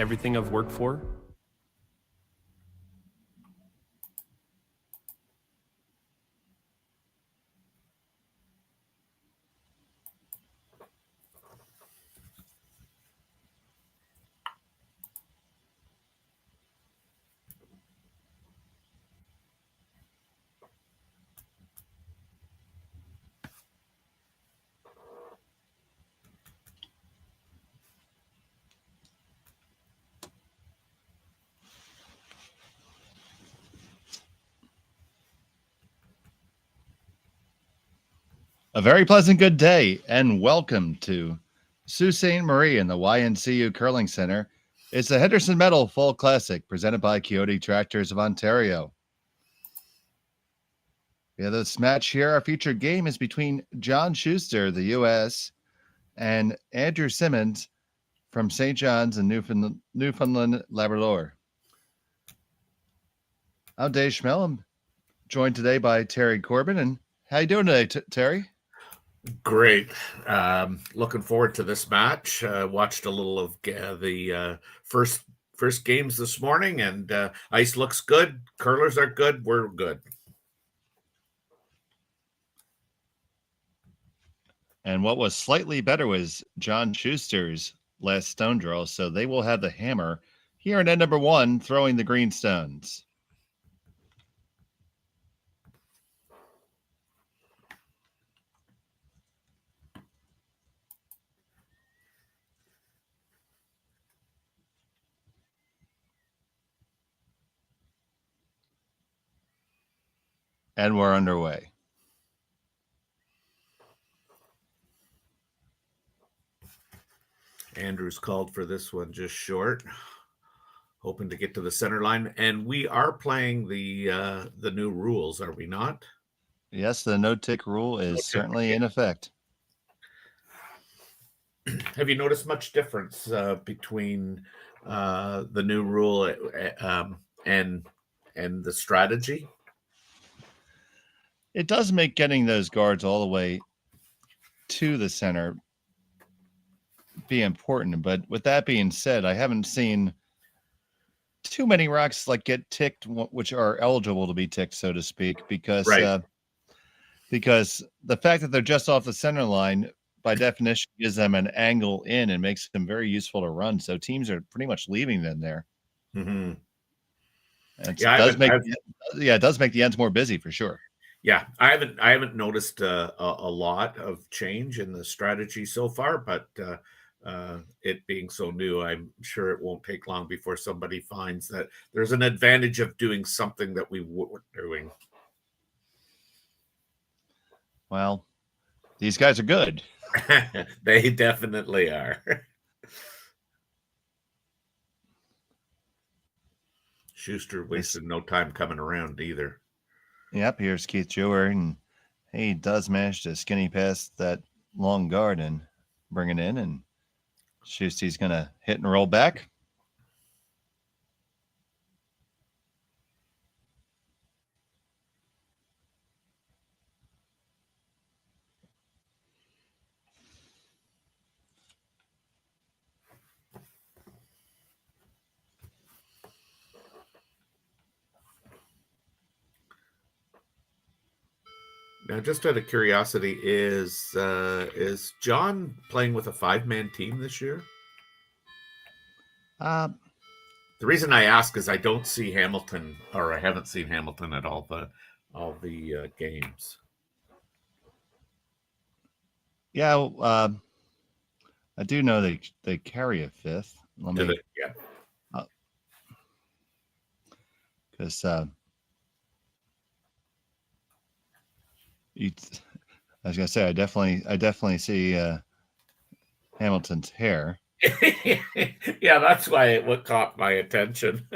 everything I've worked for. A very pleasant good day, and welcome to Sault Ste.Marie in the YNCU Curling Center. It's the Henderson Medal Fall Classic presented by Kioti Tractors of Ontario. Yeah, this match here, our featured game is between John Schuster, the U.S., and Andrew Simmons from St. John's in Newfoundland, Labrador. I'm Dave Schmel. I'm joined today by Terry Corbin. And how you doing today, Terry? Great. Looking forward to this match. Watched a little of the first games this morning, and ice looks good. Curlers are good. We're good. And what was slightly better was John Schuster's last stone draw, so they will have the hammer here in end number one, throwing the green stones. And we're underway. Andrew's called for this one just short, hoping to get to the center line. And we are playing the new rules, are we not? Yes, the no-tick rule is certainly in effect. Have you noticed much difference between the new rule and the strategy? It does make getting those guards all the way to the center be important, but with that being said, I haven't seen too many rocks like get ticked, which are eligible to be ticked, so to speak, because because the fact that they're just off the center line by definition gives them an angle in and makes them very useful to run. So teams are pretty much leaving them there. Mm-hmm. It does make the ends more busy for sure. Yeah, I haven't noticed a lot of change in the strategy so far, but it being so new, I'm sure it won't take long before somebody finds that there's an advantage of doing something that we weren't doing. Well, these guys are good. They definitely are. Schuster wasted no time coming around either. Yep, here's Keith Jewer, and he does manage to skinny past that long guard and bring it in, and Schuster's going to hit and roll back. Now, just out of curiosity, is John playing with a 5-man team this year? The reason I ask is I don't see Hamilton, or I haven't seen Hamilton at all the games. Yeah, I do know they carry a fifth. Because I was gonna say I definitely see Hamilton's hair. Yeah, that's why it caught my attention.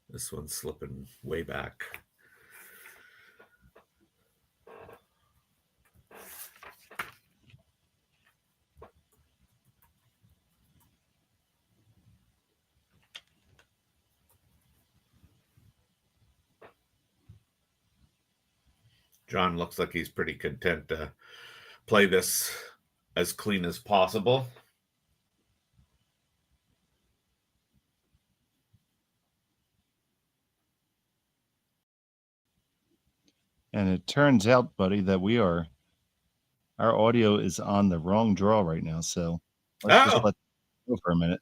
This one's slipping way back. John looks like he's pretty content to play this as clean as possible. And it turns out, buddy, that our audio is on the wrong draw right now. So let's just let it go for a minute.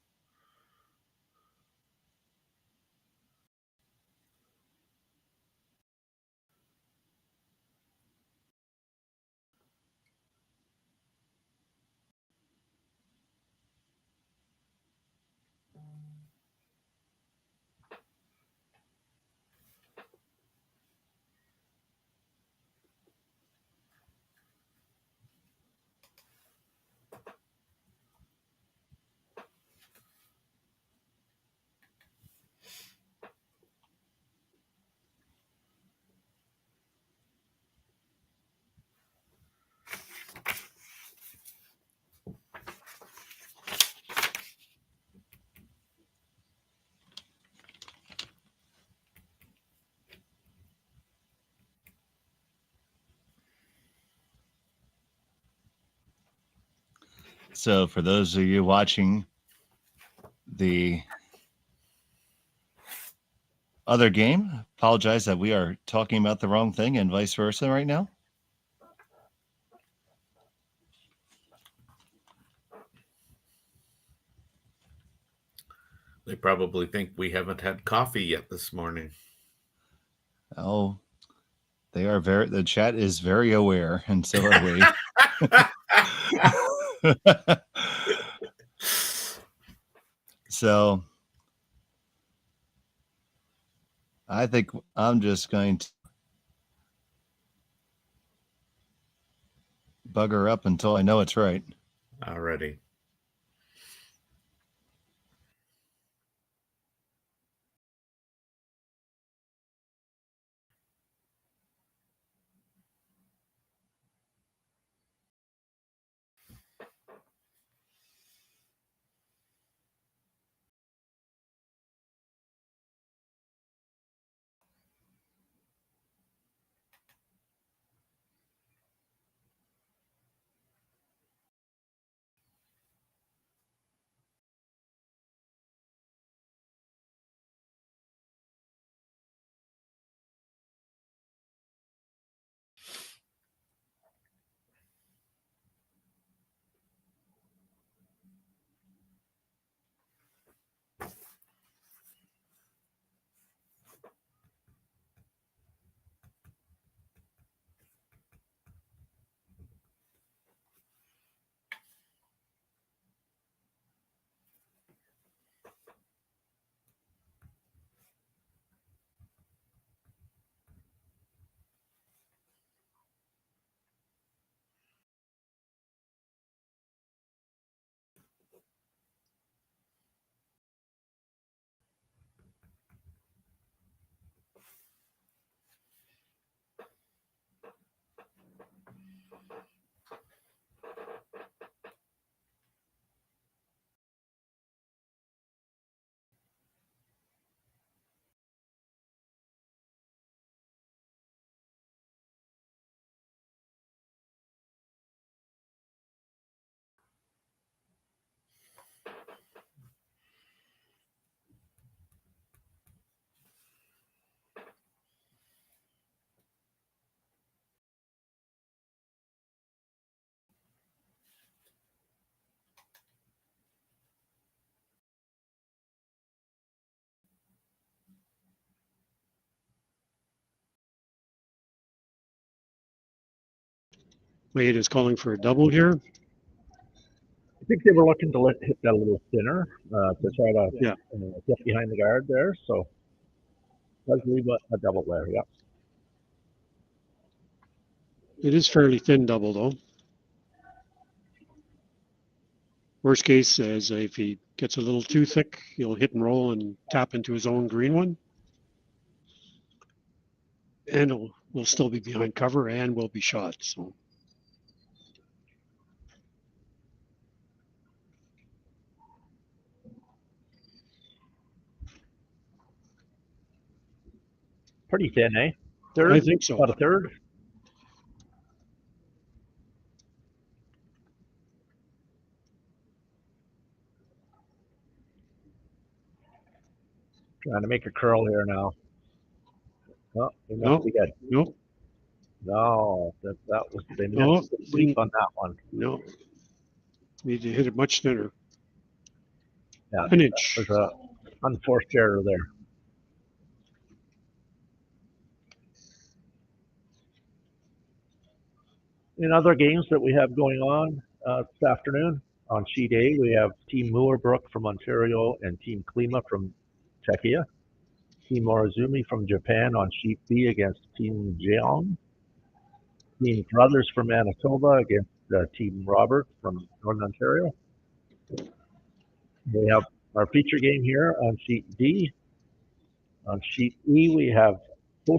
So for those of you watching the other game, apologize that we are talking about the wrong thing and vice versa right now. They probably think we haven't had coffee yet this morning. Oh, the chat is very aware, and so are we. So I think I'm just going to bugger up until I know it's right. Already. Wade is calling for a double here. I think they were looking to hit that a little thinner to try to get behind the guard there. So does leave a double there. Yeah. It is fairly thin double though. Worst case is if he gets a little too thick, he'll hit and roll and tap into his own green one. And we'll still be behind cover and will be shot. So Pretty thin, eh? Third? I think so. About a third? Trying to make a curl here now. Oh, he must No, be good. no, No, they no, missed the sweep on that one. no. Need to hit it much thinner. Yeah, An inch. there's a unforced error there. In other games that we have going on this afternoon, on sheet A, we have Team Moorbrook from Ontario and Team Klima from Czechia. Team Morizumi from Japan on sheet B against Team Jeong. Team Brothers from Manitoba against Team Robert from Northern Ontario. We have our feature game here on sheet D. On sheet E, we have Team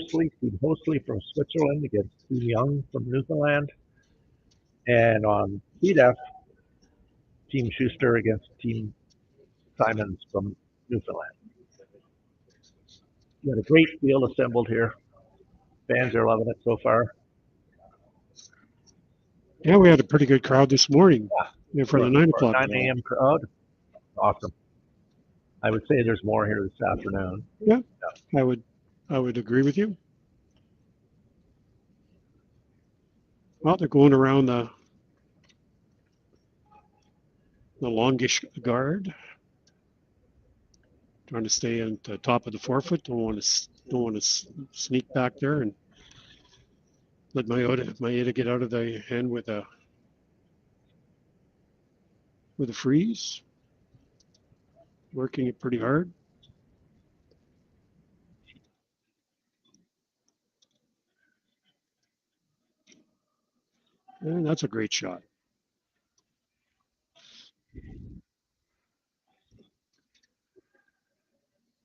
Hostley from Switzerland against Team Young from Newfoundland. And on sheet F, Team Schuster against Team Simons from Newfoundland. We got a great field assembled here. Fans are loving it so far. Yeah, we had a pretty good crowd this morning for the 9 o'clock. 9 a.m. crowd. Awesome. I would say there's more here this afternoon. Yeah, I would agree with you. Well, they're going around the longish guard, trying to stay at the top of the forefoot. Don't want to sneak back there and let Maeda get out of the hand with a freeze. Working it pretty hard. And that's a great shot.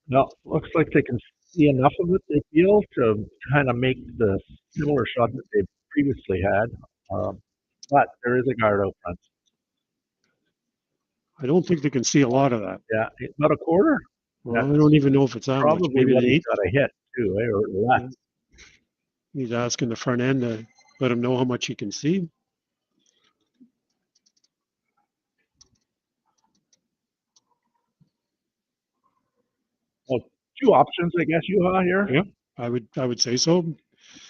No, looks like they can see enough of it, they feel, to kind of make the similar shot that they previously had. But there is a guard out front. I don't think they can see a lot of that. Yeah, about a quarter. Well, I don't even know if it's that much. Probably Maybe what an he's eighth. got a hit too, or less. He's asking the front end to let him know how much he can see. Well, two options, I guess, Juha here. Yeah, I would say so.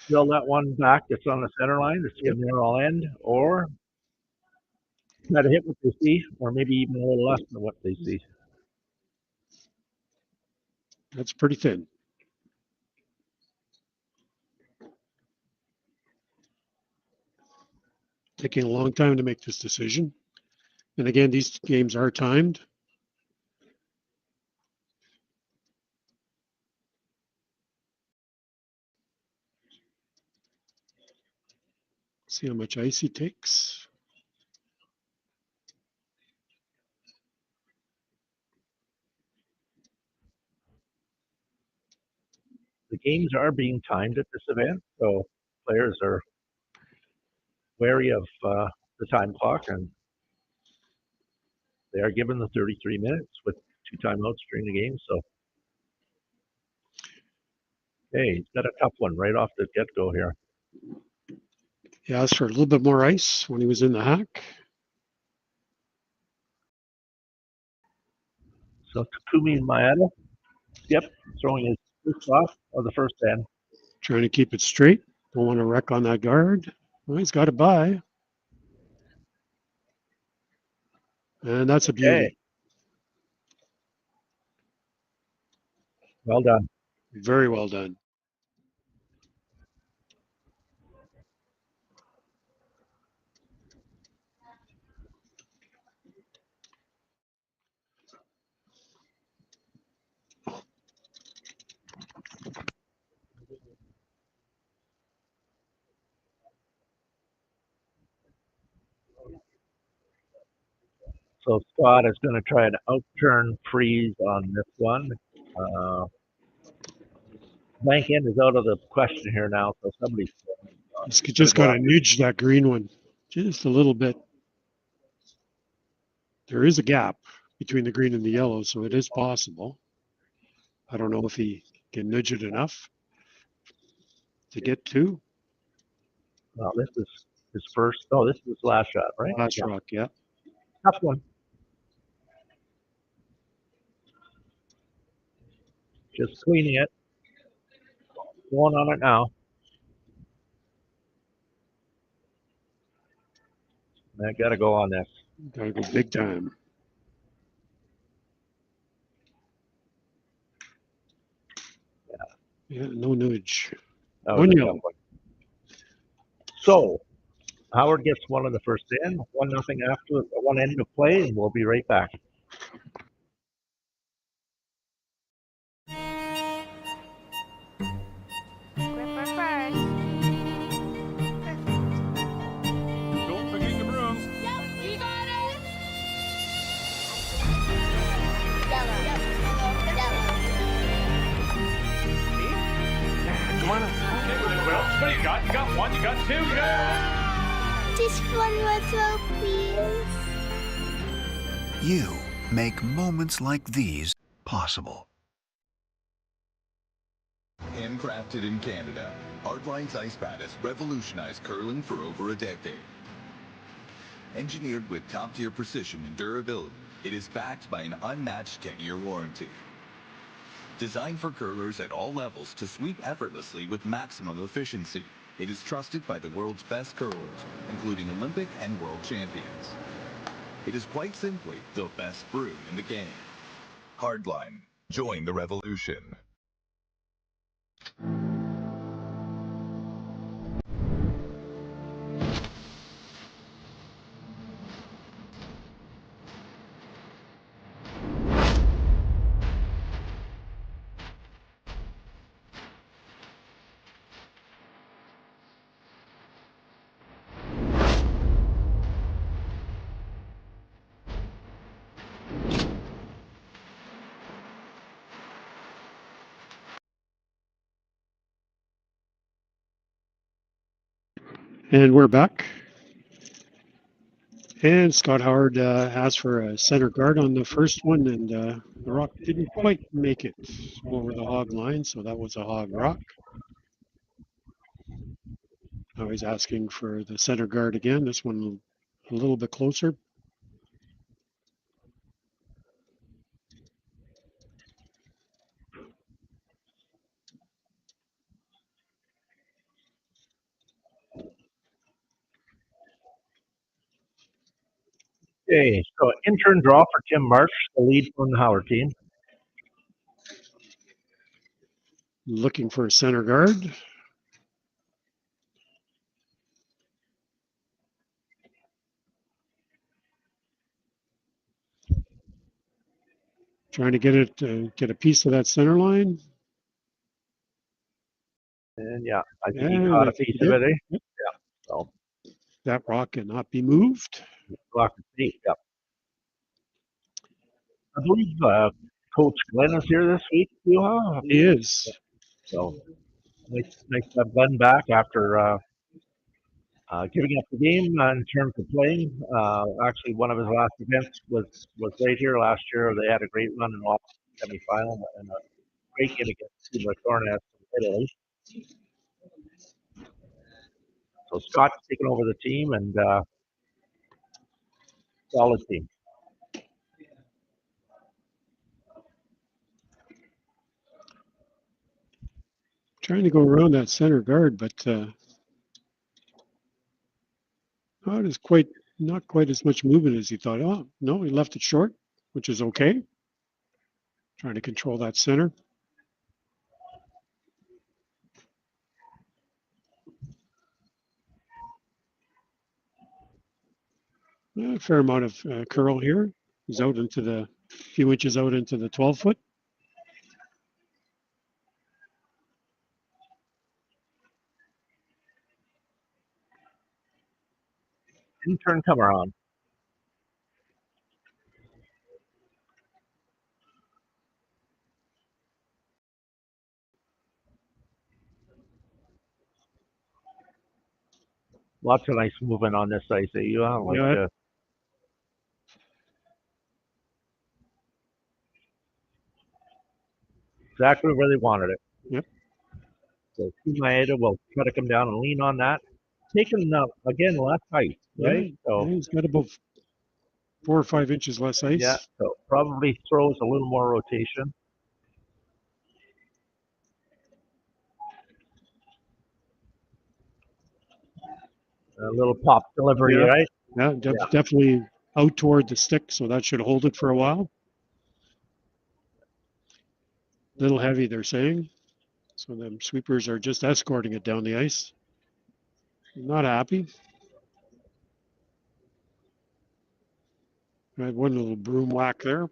Fill that one back that's on the center line to see a narrow end, or try to hit what they see, or maybe even a little less than what they see. That's pretty thin. Taking a long time to make this decision. And again, these games are timed. See how much ice he takes. The games are being timed at this event, so players are wary of the time clock, and they are given the 33 minutes with 2 timeouts during the game. So, hey, he's got a tough one right off the get-go here. He asked for a little bit more ice when he was in the hack. So Takumi Maeda, yep, throwing his first off of the first end. Trying to keep it straight. Don't want to wreck on that guard. Well, he's got it by. And that's a beauty. Okay. Well done. Very well done. So Scott is going to try an outturn freeze on this one. Blank end is out of the question here now, so somebody's Just got to nudge that green one just a little bit. There is a gap between the green and the yellow, so it is possible. I don't know if he can nudge it enough to get to. Well, this is his first. Oh, this is his last shot, right? Last rock, yeah. Tough one. Just cleaning it. Going on it now. I got to go on this. Gotta go big time. Yeah, no nudge. That One was a yellow. tough one. So, Howard gets one in the first in, 1-0 after one end of play, and we'll be right back. Gripper first. Don't forget the brooms. Yep, you got it. Yellow. Come on. Okay, well, what do you got? You got one, you got two, you got... Just one more throw, please. You make moments like these possible. Handcrafted in Canada, Hardline's ice pad has revolutionized curling for over a decade. Engineered with top-tier precision and durability, it is backed by an unmatched 10-year warranty. Designed for curlers at all levels to sweep effortlessly with maximum efficiency, it is trusted by the world's best curlers, including Olympic and world champions. It is quite simply the best brew in the game. Hardline. Join the revolution. And we're back. And Scott Howard asked for a center guard on the first one, and the rock didn't quite make it over the hog line, so that was a hog rock. Now he's asking for the center guard again, this one a little bit closer. Okay, so intern draw for Tim Marsh, the lead from the Howard team. Looking for a center guard. Trying to get a piece of that center line. And yeah, I think he And caught I a think piece he of it, did. eh? Yep. Yeah, so That rock cannot be moved. block the feet, yep. I believe Coach Glenn is here this week, Juha. He is. So nice to have Glenn back after giving up the game in terms of playing. Actually, one of his last events was right here last year. They had a great run and lost the semifinal and a great game against Team Tornes from Italy. So Scott's taking over the team and solid team. Trying to go around that center guard, but not quite as much movement as he thought. Oh, no, he left it short, which is okay. Trying to control that center. A fair amount of curl here. He's out into the few inches out into the 12-foot. Intern come around. Lots of nice movement on this ice, Juha. Like, Yeah. exactly where they wanted it. Yep. So Takumi Maeda will try to come down and lean on that. Taking again less ice, right? Yeah, So he's got about 4 or 5 inches less ice. yeah, so probably throws a little more rotation. A little pop delivery, Yeah. right? Yeah, definitely out toward the stick, so that should hold it for a while. Little heavy, they're saying. So the sweepers are just escorting it down the ice. Not happy. I had one little broom whack there.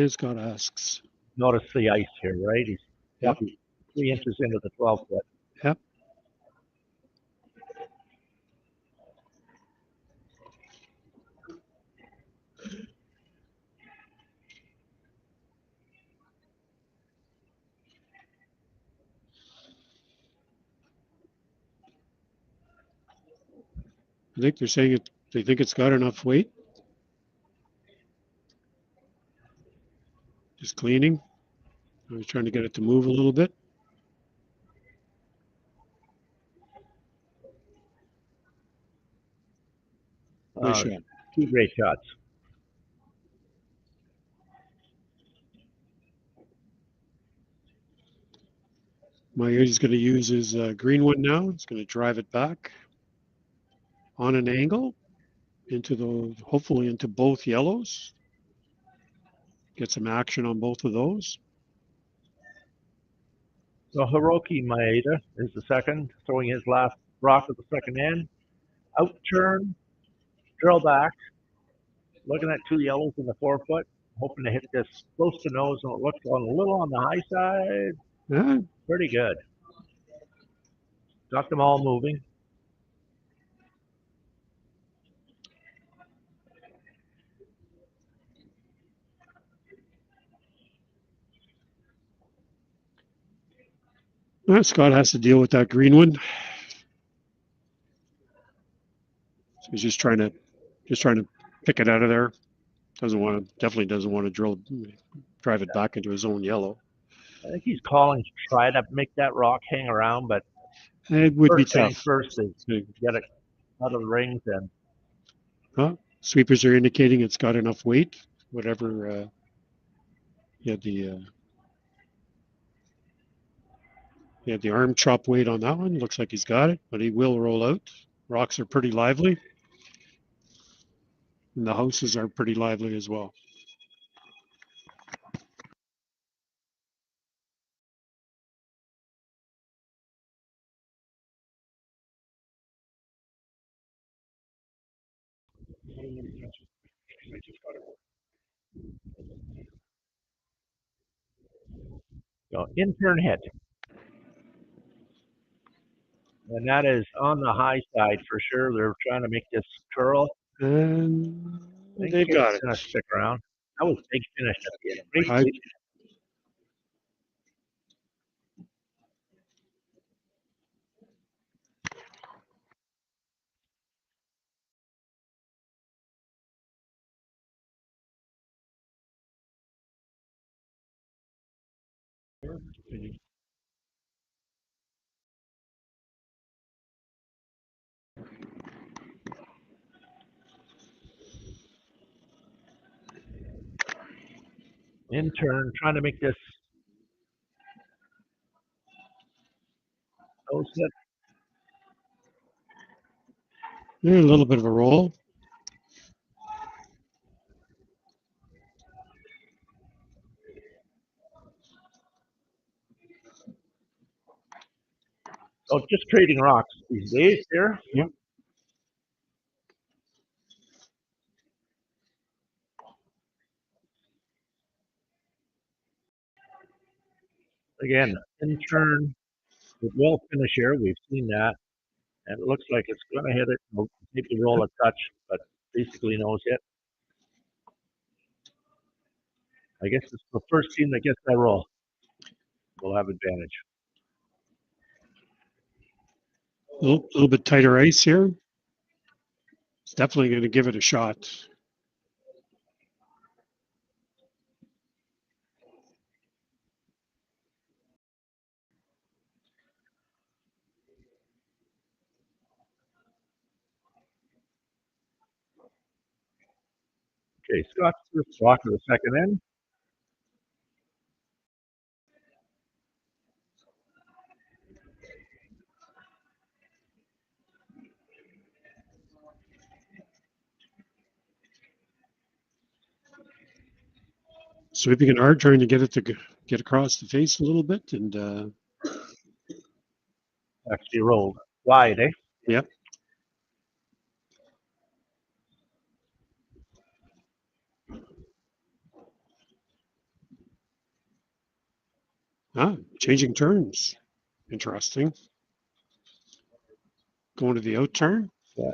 Scott asks. Notice the ice here, right? He's Yep. 3 inches into the 12 foot. Yep. I think they're saying they think it's got enough weight. Just cleaning. I was trying to get it to move a little bit. Nice shot. 2 great shots. He's going to use his green one now. He's going to drive it back on an angle hopefully into both yellows. Get some action on both of those. So Hiroki Maeda is the second, throwing his last rock at the second end. Out turn, drill back, looking at 2 yellows in the 4 foot, hoping to hit this close to nose, and it looks a little on the high side. Yeah, Pretty good. Got them all moving. Scott has to deal with that green one. So he's just trying to pick it out of there. Definitely doesn't want to drive it back into his own yellow. I think he's calling to try to make that rock hang around, but It would be first things tough. first is get it out of the rings, and Sweepers are indicating it's got enough weight. Whatever he had the arm chop weight on that one. Looks like he's got it, but he will roll out. Rocks are pretty lively. And the houses are pretty lively as well. so in-turn hit. And that is on the high side for sure. They're trying to make this curl. And I think they've got it. Gonna stick around. That was a big finish at the end. Great I- sweep. In turn, trying to make this nose hit. A little bit of a roll. So just trading rocks these days here. Yep. Again, in turn, it will finish here. We've seen that. And it looks like it's going to hit it. We'll maybe roll a touch, but basically nose hit. I guess it's the first team that gets that roll. Will have advantage. A little bit tighter ice here. It's definitely going to give it a shot. Okay, Scott's first rock of the second end. Sweeping it hard, trying to get it to get across the face a little bit, and Actually rolled wide, eh? yep. Changing turns. Interesting. Going to the out turn. Yeah.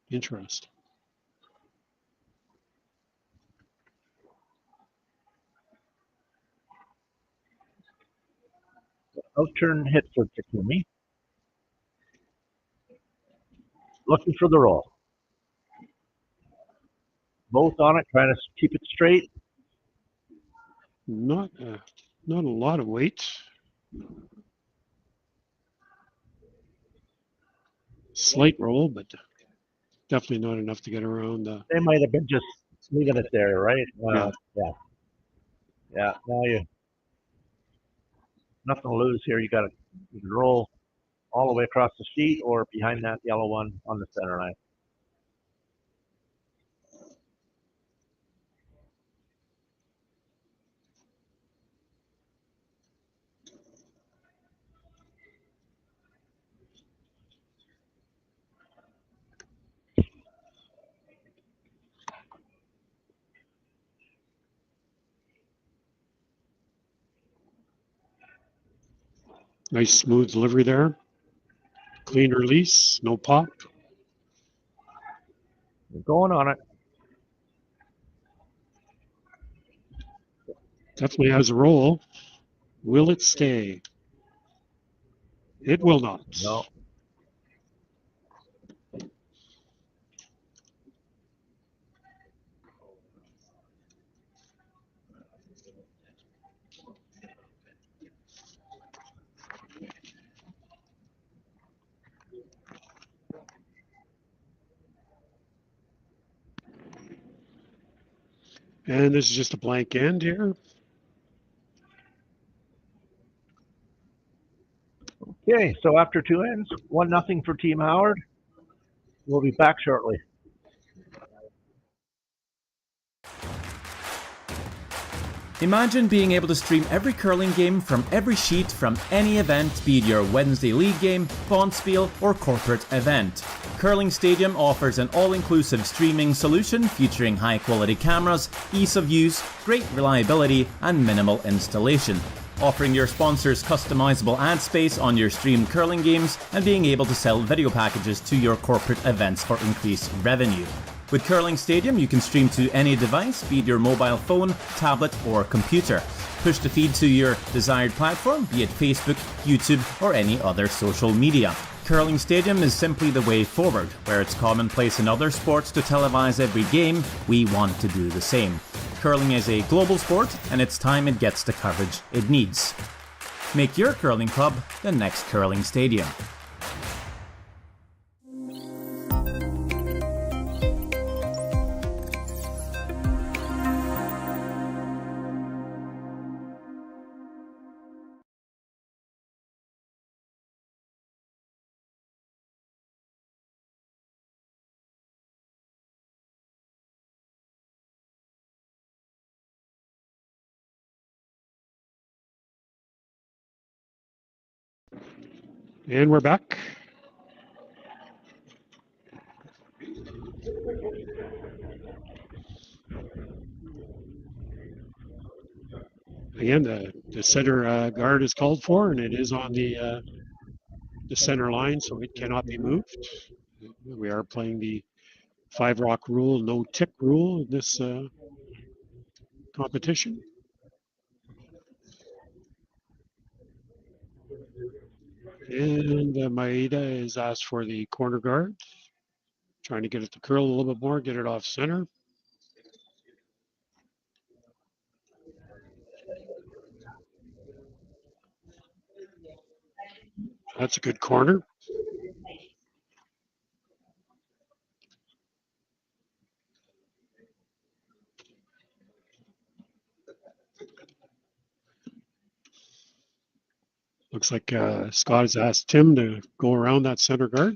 Interesting. Out turn hit for Takumi. Looking for the roll. Both on it, trying to keep it straight. Not a lot of weight. Slight roll, but definitely not enough to get around the. They might have been just leaving it there, right? Yeah. Yeah. Now you nothing to lose here. You can roll all the way across the sheet or behind that yellow one on the center line. Nice smooth delivery there. Clean release, no pop. You're going on it. Definitely has a roll. Will it stay? It will not. No. And this is just a blank end here. Okay, so after two ends, 1-0 for Team Howard. We'll be back shortly. Imagine being able to stream every curling game from every sheet from any event, be it your Wednesday league game, bonspiel, or corporate event. Curling Stadium offers an all-inclusive streaming solution featuring high-quality cameras, ease of use, great reliability, and minimal installation. Offering your sponsors customizable ad space on your streamed curling games and being able to sell video packages to your corporate events for increased revenue. With Curling Stadium, you can stream to any device, be it your mobile phone, tablet, or computer. Push the feed to your desired platform, be it Facebook, YouTube, or any other social media. Curling Stadium is simply the way forward. Where it's commonplace in other sports to televise every game, we want to do the same. Curling is a global sport, and it's time it gets the coverage it needs. Make your curling club the next Curling Stadium. And we're back. Again, the center guard is called for, and it is on the center line, so it cannot be moved. We are playing the 5-rock rule, no tick rule in this competition. And Maeda is asked for the corner guard, trying to get it to curl a little bit more, get it off center. That's a good corner. Looks like Scott has asked Tim to go around that center guard.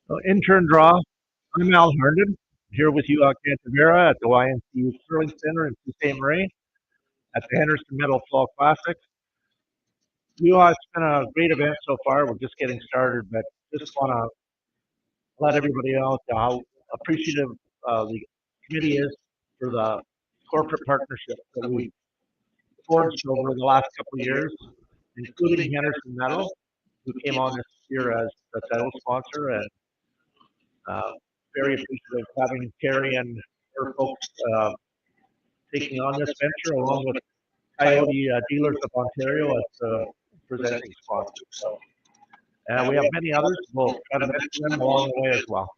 So intern draw. I'm Al Harnden, here with you at Kantovaara at the YNCU Curling Center in Ste.Marie at the Henderson Medal Fall Classic. Juha, it's been a great event so far. We're just getting started, but just want to let everybody know how appreciative the committee is for the corporate partnership that we've forged over the last couple of years, including Henderson Medal, who came on this year as the title sponsor, and very appreciative of having Terry and her folks taking on this venture, along with Coyote Dealers of Ontario as the presenting sponsor. So, we have many others. We'll try to mention them along the way as well.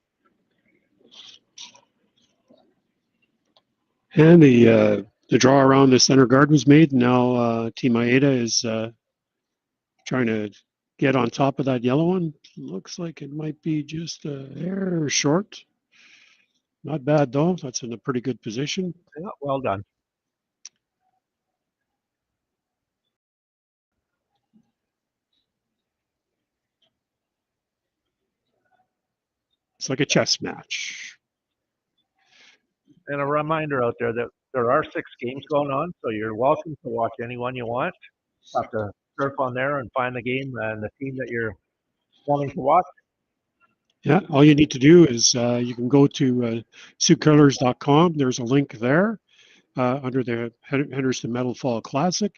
And the draw around the center guard was made. Now Team Maeda is trying to get on top of that yellow one. Looks like it might be just a hair short. Not bad though. That's in a pretty good position. Yeah, well done. It's like a chess match. And a reminder out there that there are 6 games going on, so you're welcome to watch any one you want. You have to surf on there and find the game and the team that you're wanting to watch. Yeah, all you need to do is you can go to SaultCurlers.com. There's a link there under the Henderson Medal Fall Classic,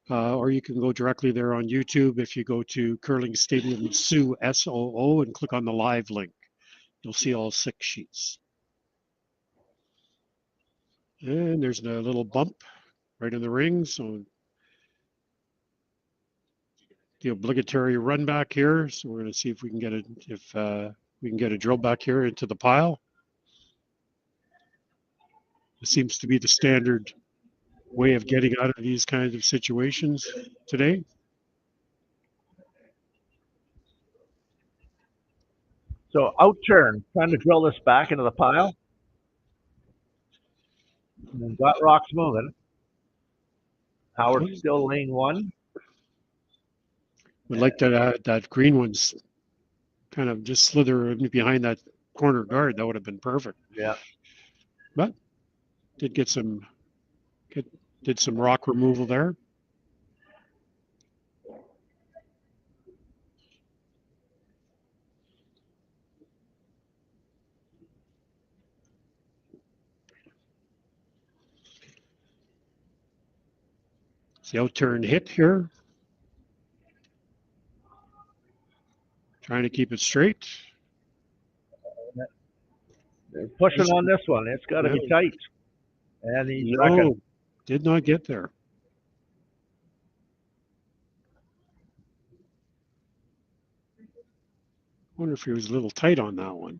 or you can go directly there on YouTube if you go to Curling Stadium Sioux SOO and click on the live link. You'll see all 6 sheets. And there's a little bump right in the ring, so the obligatory run back here. So we're going to see if we can get a drill back here into the pile. It seems to be the standard way of getting out of these kinds of situations today. So out turn, trying to drill this back into the pile. And then got rocks moving. Howard's still lane 1. Would like that green one's kind of just slither behind that corner guard. That would have been perfect. Yeah. But did some rock removal there. It's the out turn hit here. Trying to keep it straight. They're pushing on this one. It's got to be tight. And he's No, did not get there. Wonder if he was a little tight on that one.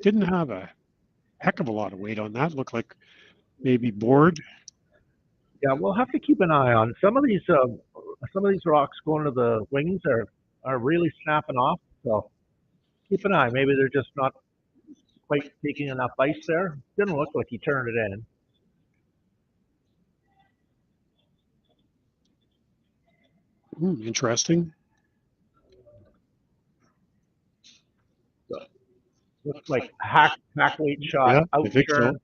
Didn't have a heck of a lot of weight on that. Looked like maybe bored. Yeah, we'll have to keep an eye on some of these rocks going to the wings are really snapping off. So keep an eye. Maybe they're just not quite taking enough ice there. Didn't look like he turned it in. Interesting. So, looks like hack weight shot Yeah, out I think turn. so.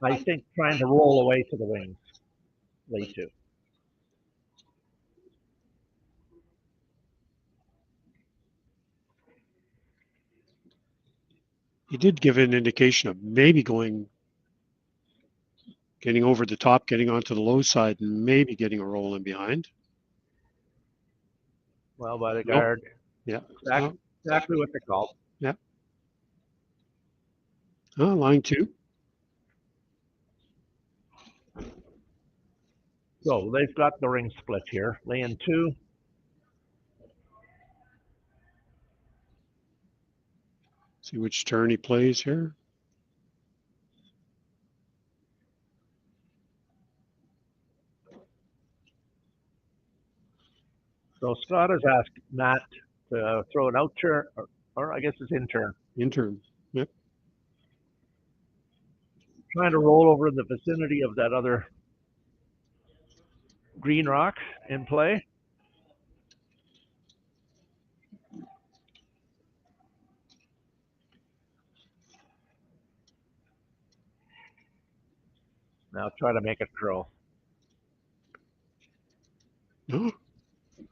I think trying to roll away to the wings. Lay 2. He did give an indication of maybe getting over the top, getting onto the low side, and maybe getting a roll in behind. Well, by the guard. Nope. Yeah. Exactly what they called. Yeah. Line 2. So they've got the ring split here. Lane 2. See which turn he plays here. So Scott has asked Matt to throw an out turn, or I guess it's in turn. In turn. Yep. trying to roll over in the vicinity of that other green rock in play. Now try to make it curl. No,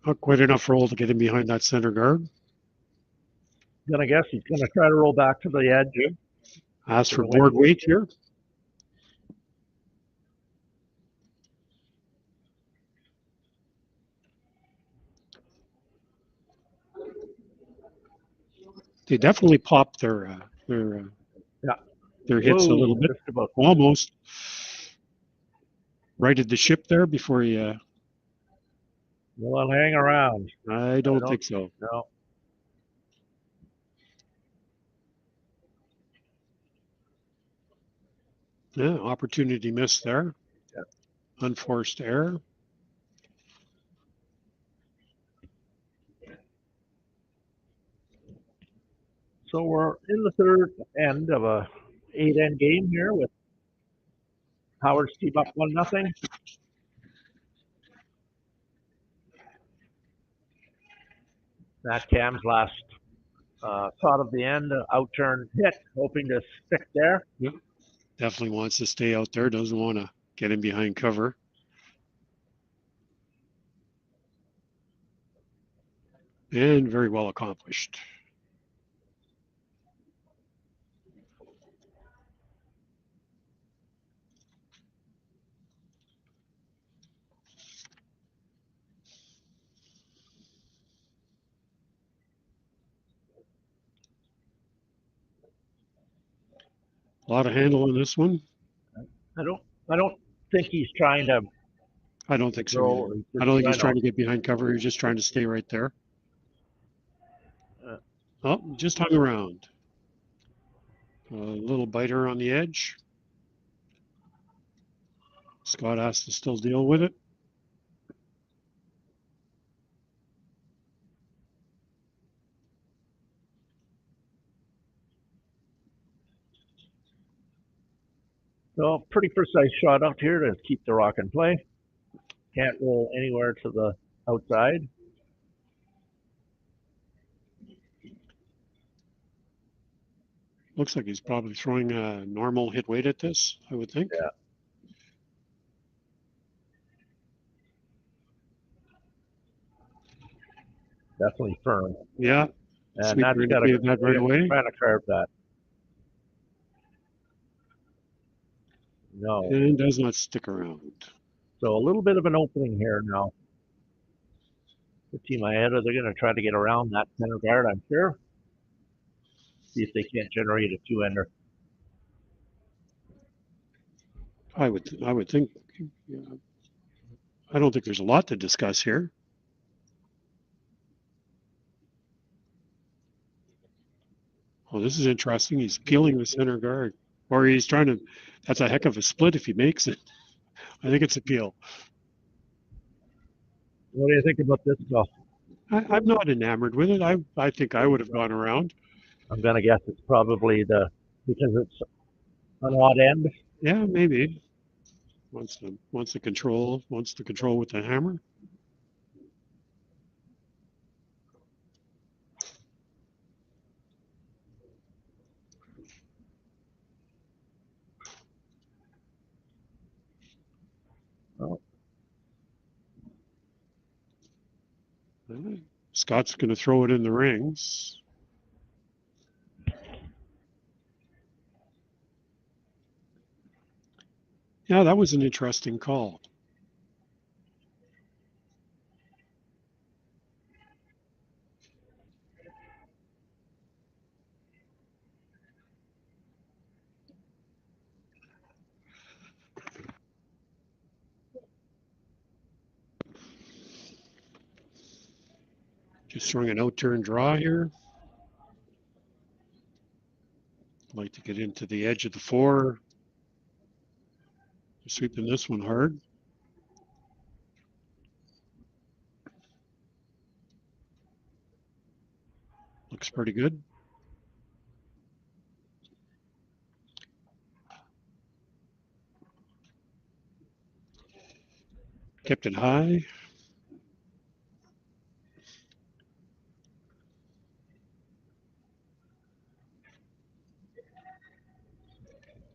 not quite enough roll to get him behind that center guard. Gonna guess he's gonna try to roll back to the edge. Ask for board weight here. They definitely popped their hits a little bit. Just about. Almost righted the ship there before he. Well, hang around. I don't think so. No. Yeah, opportunity missed there. Yeah. Unforced error. So we're in the third end of a 8-end game here with Howard's team up 1-0. Matt Cam's last thought of the end, outturn hit, hoping to stick there. Yep. Definitely wants to stay out there. Doesn't want to get in behind cover. And very well accomplished. A lot of handle on this one. I don't think he's trying to. I don't think so. throw. Either. I don't think he's trying to get behind cover. He's just trying to stay right there. Oh, just hung around. A little biter on the edge. Scott has to still deal with it. So pretty precise shot out here to keep the rock in play. Can't roll anywhere to the outside. Looks like he's probably throwing a normal hit weight at this, I would think. Yeah. Definitely firm. Yeah. And that's got to that right away. Trying to carve that. No. And does not stick around. So a little bit of an opening here now. The team Maeda, they're going to try to get around that center guard, I'm sure. See if they can't generate a two-ender. I would think. I don't think there's a lot to discuss here. Oh, this is interesting. He's peeling the center guard, or he's trying to. That's a heck of a split if he makes it. I think it's a peel. What do you think about this stuff? I'm not enamored with it. I think I would have gone around. I'm going to guess it's probably because it's an odd end. Yeah, maybe. Wants the control with the hammer. Oh. Scott's going to throw it in the rings. Yeah, that was an interesting call. Just throwing an out-turn draw here. Like to get into the edge of the four. Sweeping this one hard. Looks pretty good. Kept it high.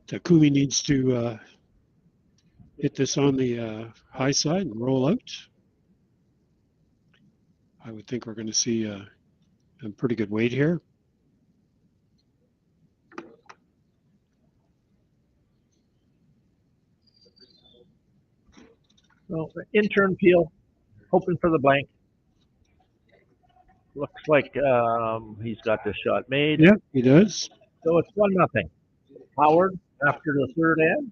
Takumi needs to hit this on the high side and roll out. I would think we're going to see a pretty good weight here. So intern peel, hoping for the blank. Looks like he's got this shot made. Yeah, he does. So it's 1-0. Howard, after the third end,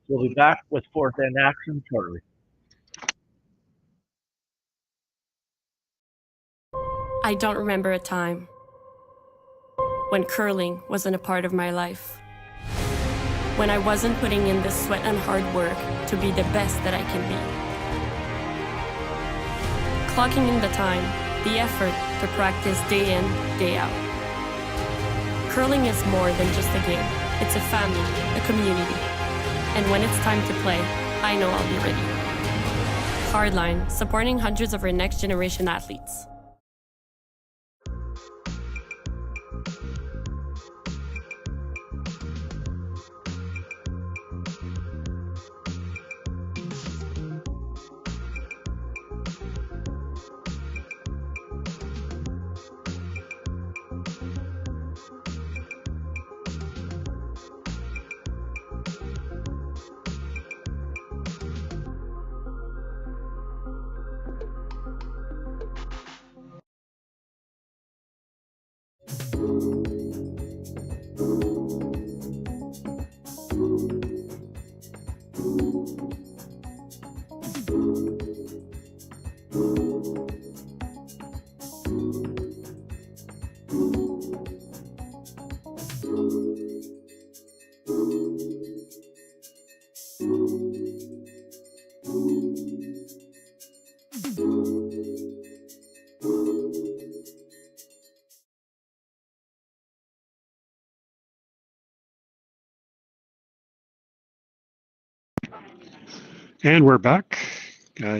we'll be back with fourth end action shortly. I don't remember a time when curling wasn't a part of my life. When I wasn't putting in the sweat and hard work to be the best that I can be. Clocking in the time, the effort to practice day in, day out. Curling is more than just a game. It's a family, a community. And when it's time to play, I know I'll be ready. Hardline, supporting hundreds of our next generation athletes. And we're back.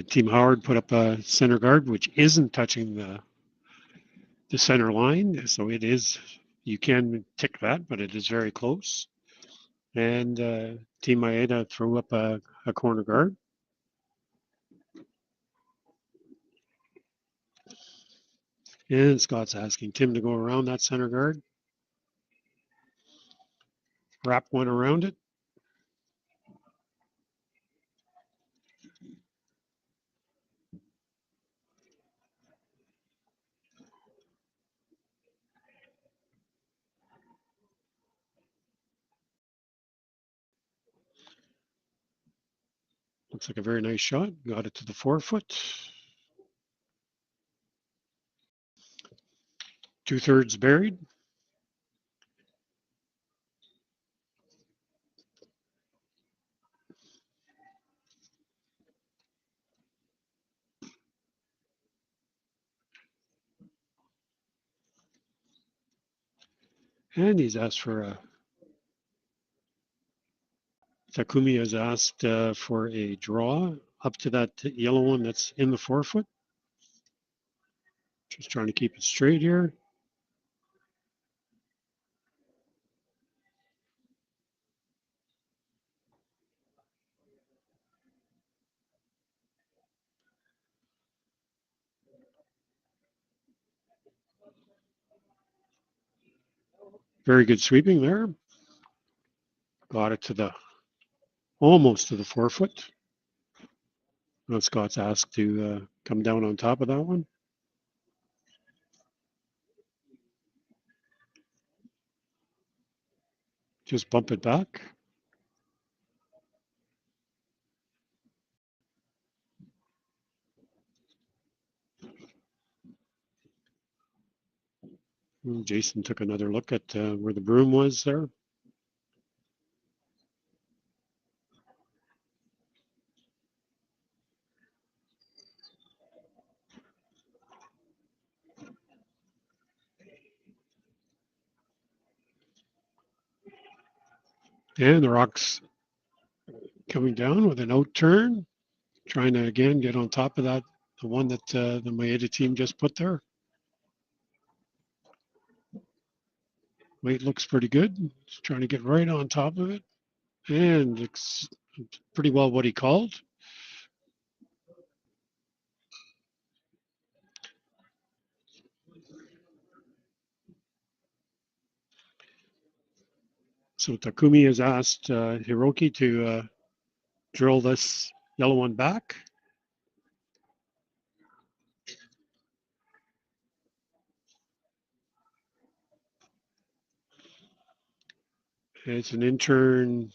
Team Howard put up a center guard, which isn't touching the center line. So it is, you can tick that, but it is very close. And Team Maeda threw up a corner guard. And Scott's asking Tim to go around that center guard. Wrap one around it. Looks like a very nice shot. Got it to the forefoot. 2/3 buried. And he's asked for a, Takumi has asked for a draw up to that yellow one that's in the forefoot. Just trying to keep it straight here. Very good sweeping there. Got it to the, almost to the forefoot. Now Scott's asked to come down on top of that one. Just bump it back. Jason took another look at where the broom was there. And the rock's coming down with an out turn. Trying to again get on top of that, the one that the Maeda team just put there. Weight looks pretty good. Just trying to get right on top of it. And it's pretty well what he called. So Takumi has asked Hiroki to drill this yellow one back. It's an intern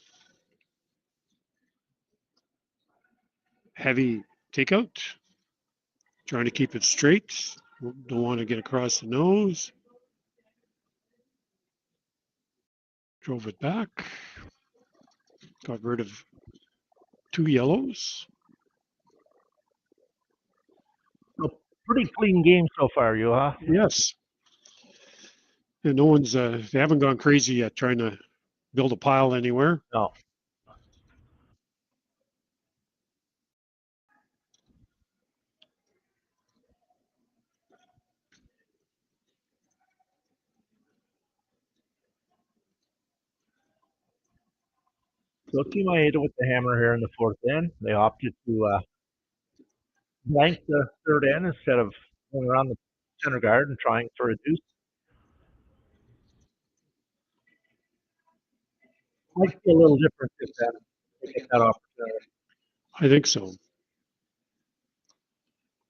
heavy takeout. Trying to keep it straight. Don't want to get across the nose. Drove it back. Got rid of 2 yellows. So pretty clean game so far, Juha. Yes. And no one's, they haven't gone crazy yet trying to build a pile anywhere. No. So Team Maeda with the hammer here in the fourth end. They opted to blank the third end instead of going around the center guard and trying for a deuce. Might be a little different this end. They get that opportunity. I think so.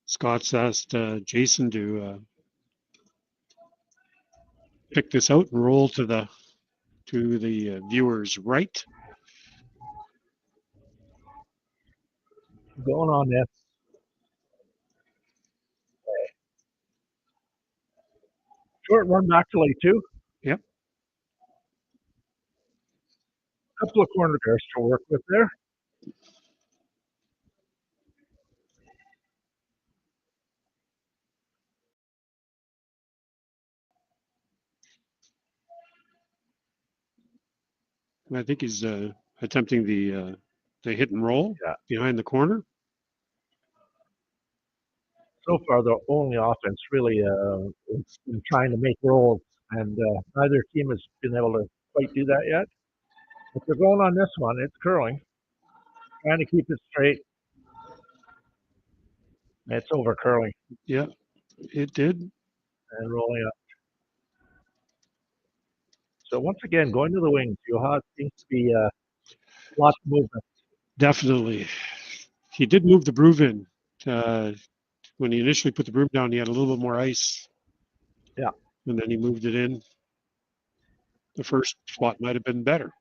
Scott's asked Jason to pick this out and roll to the viewer's right. Going on this. Short run back to lane 2. Yep. Couple of corner guards to work with there. I think he's attempting the hit and roll behind the corner. So far, the only offense really is been trying to make rolls, and neither team has been able to quite do that yet. If they're going on this one, it's curling. Trying to keep it straight. It's over curling. Yeah, it did. And rolling up. So once again, going to the wings, Juha seems to be lots of movement. Definitely. He did move the broom in. When he initially put the broom down, he had a little bit more ice. Yeah. And then he moved it in. The first spot might have been better.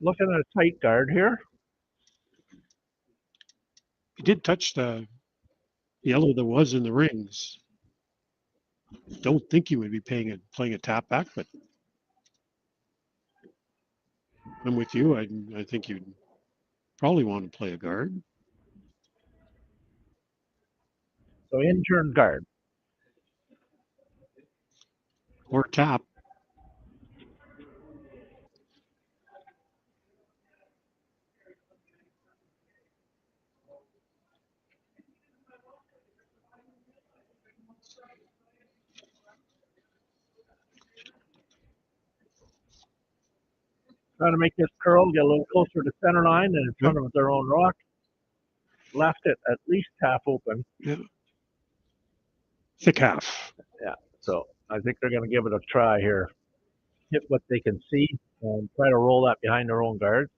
Looking at a tight guard here. He did touch the yellow that was in the rings. Don't think he would be playing a tap back, but I'm with you. I think you'd probably want to play a guard. So intern guard. Or tap. Trying to make this curl, get a little closer to center line and in front of their own rock. Left it at least half open. Yeah. Thick half. Yeah. So I think they're going to give it a try here. Hit what they can see and try to roll that behind their own guard.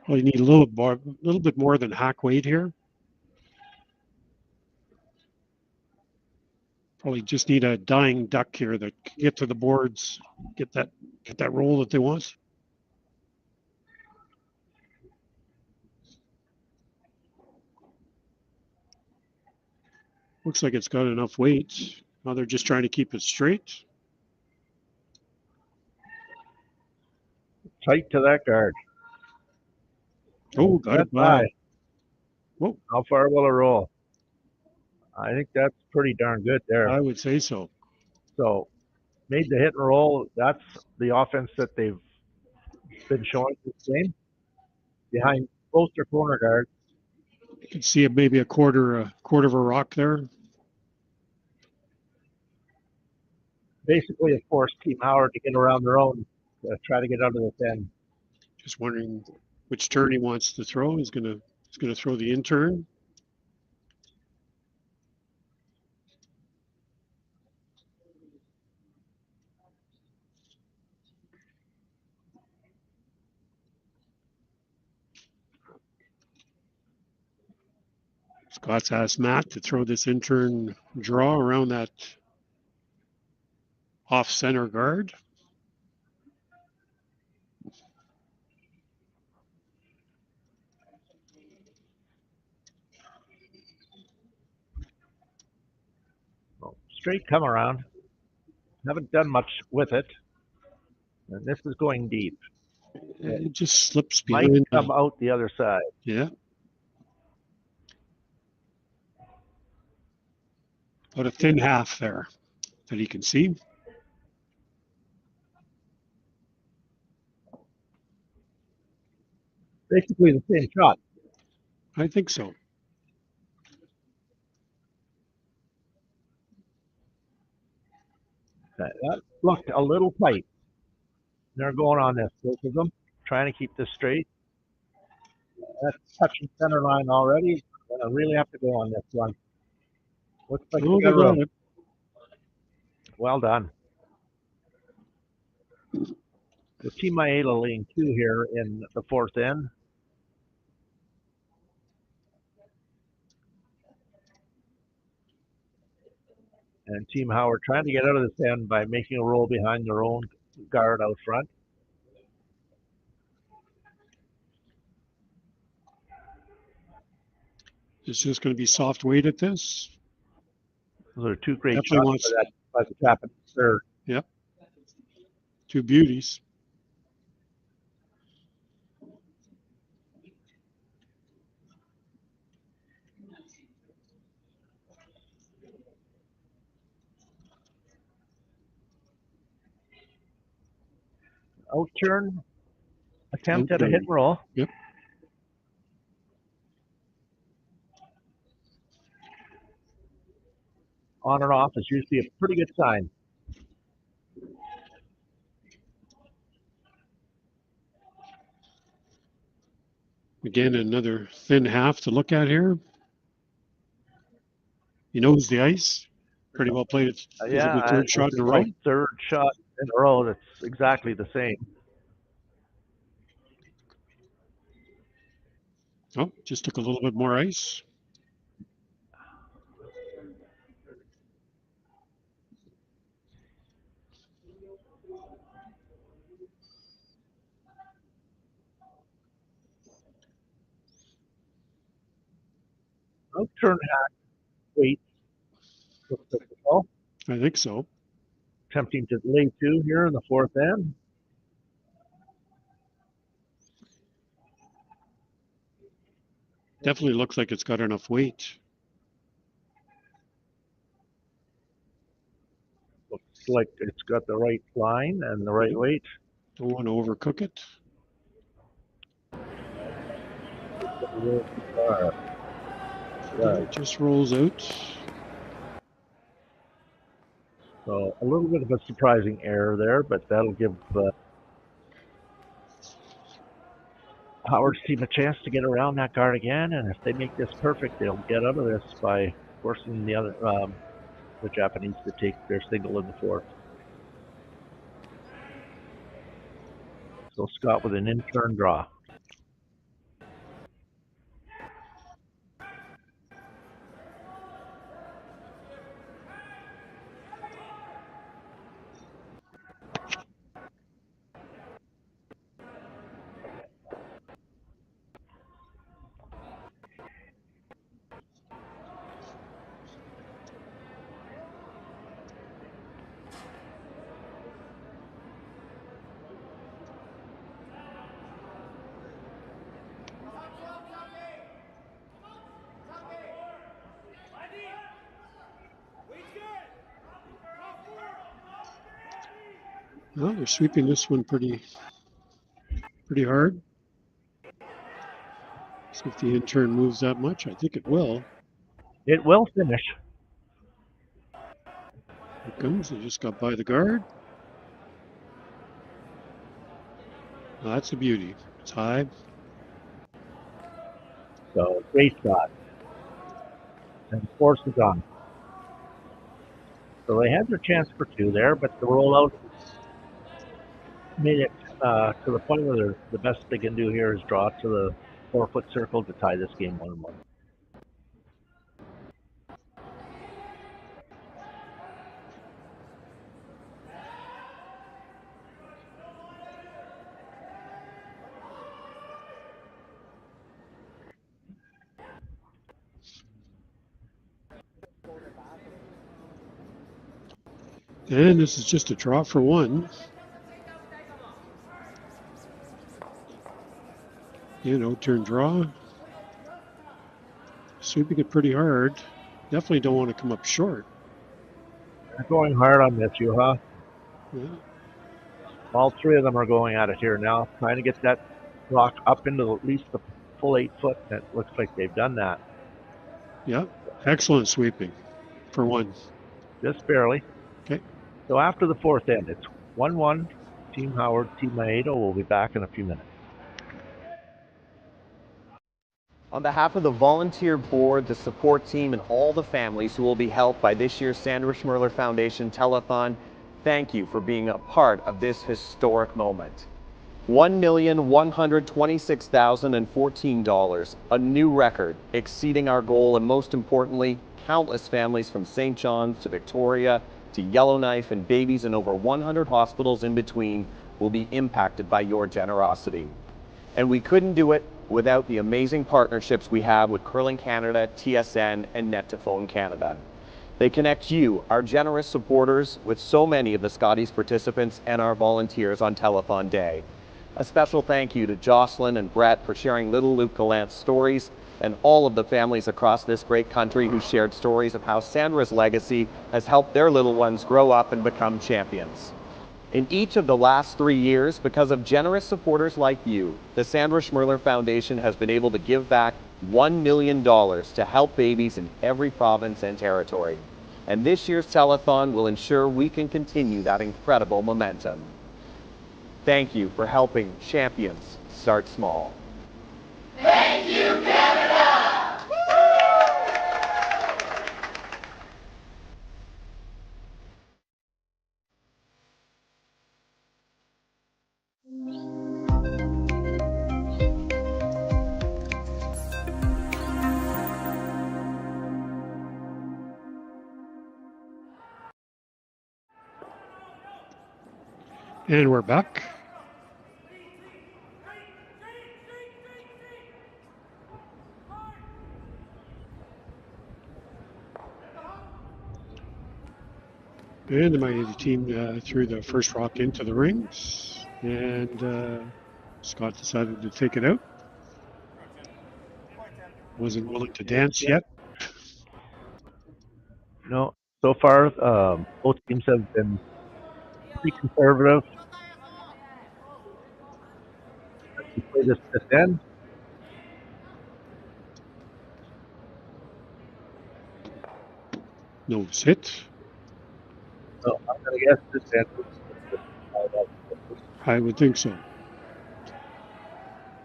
Well, you need a little bit more than hack weight here. Probably just need a dying duck here that can get to the boards, get that roll that they want. Looks like it's got enough weight. Now they're just trying to keep it straight. Tight to that guard. Oh, got it by. Whoa. How far will it roll? I think that's pretty darn good there. I would say so. So made the hit and roll. That's the offense that they've been showing this game. Behind both their corner guards. You can see maybe a quarter of a rock there. Basically, it forced Team Howard to get around their own, try to get out of this end. Just wondering which turn he wants to throw. He's gonna throw the in turn. Scott's asked Matt to throw this in turn draw around that off center guard. Well, straight come around. Haven't done much with it. And this is going deep. It just slips Might behind. come out the other side. Yeah. About a thin half there that he can see. Basically the same shot. I think so. That looked a little tight. They're going on this, both of them, trying to keep this straight. That's touching center line already. I really have to go on this one. Looks like Oh, we got they got room. it. Well done. The Team Maeda leading 2 here in the fourth end. And Team Howard trying to get out of this end by making a roll behind their own guard out front. It's just going to be soft weight at this. Those are 2 great Definitely shots wants- for that by the Japanese third. Yep. 2 beauties. Out turn. Attempt at a hit and roll. Yep. On and off is usually a pretty good sign. Again, another thin half to look at here. He knows the ice. Pretty well played it. Yeah, Third shot in a row. right, third shot in a row. That's exactly the same. Oh, just took a little bit more ice. Out turn hat. Wait. Looks like the ball. I think so. Attempting to lay 2 here in the fourth end. Definitely looks like it's got enough weight. Looks like it's got the right line and the right weight. Don't want to overcook it. It just rolls out. So a little bit of a surprising error there, but that'll give Howard's team a chance to get around that guard again. And if they make this perfect, they'll get out of this by forcing the Japanese to take their single in the fourth. So Scott with an in-turn draw. Well, they're sweeping this one pretty hard. See if the intern moves that much. I think it will. It will finish. Here it comes. They just got by the guard. Oh, that's the beauty. It's high. So great shot. And force is on. So they had their chance for two there, but the rollout made it to the point where the best they can do here is draw to the 4-foot circle to tie this game 1-1. And this is just a draw for one. Turn draw. Sweeping it pretty hard. Definitely don't want to come up short. They're going hard on this, Juha. Yeah. All three of them are going at it here now, trying to get that rock up into at least the full 8 foot. That looks like they've done that. Yeah. Excellent sweeping for one. Just barely. Okay. So after the fourth end, it's 1-1. Team Howard, Team Maeda will be back in a few minutes. On behalf of the volunteer board, the support team, and all the families who will be helped by this year's Sandra Schmirler Foundation Telethon, thank you for being a part of this historic moment. $1,126,014, a new record, exceeding our goal, and most importantly, countless families from St. John's to Victoria to Yellowknife and babies in over 100 hospitals in between will be impacted by your generosity. And we couldn't do it without the amazing partnerships we have with Curling Canada, TSN, and Net2Phone Canada. They connect you, our generous supporters, with so many of the Scotties participants and our volunteers on Telethon Day. A special thank you to Jocelyn and Brett for sharing little Luke Gallant's stories, and all of the families across this great country who shared stories of how Sandra's legacy has helped their little ones grow up and become champions. In each of the last 3 years, because of generous supporters like you, the Sandra Schmirler Foundation has been able to give back $1 million to help babies in every province and territory. And this year's telethon will ensure we can continue that incredible momentum. Thank you for helping champions start small. Thank you, Canada! And we're back. And the Miami team threw the first rock into the rings, and Scott decided to take it out. Wasn't willing to dance yet. No, so far both teams have been pretty conservative. Let's play this end. No hit. So I'm going to guess this end. I would think so.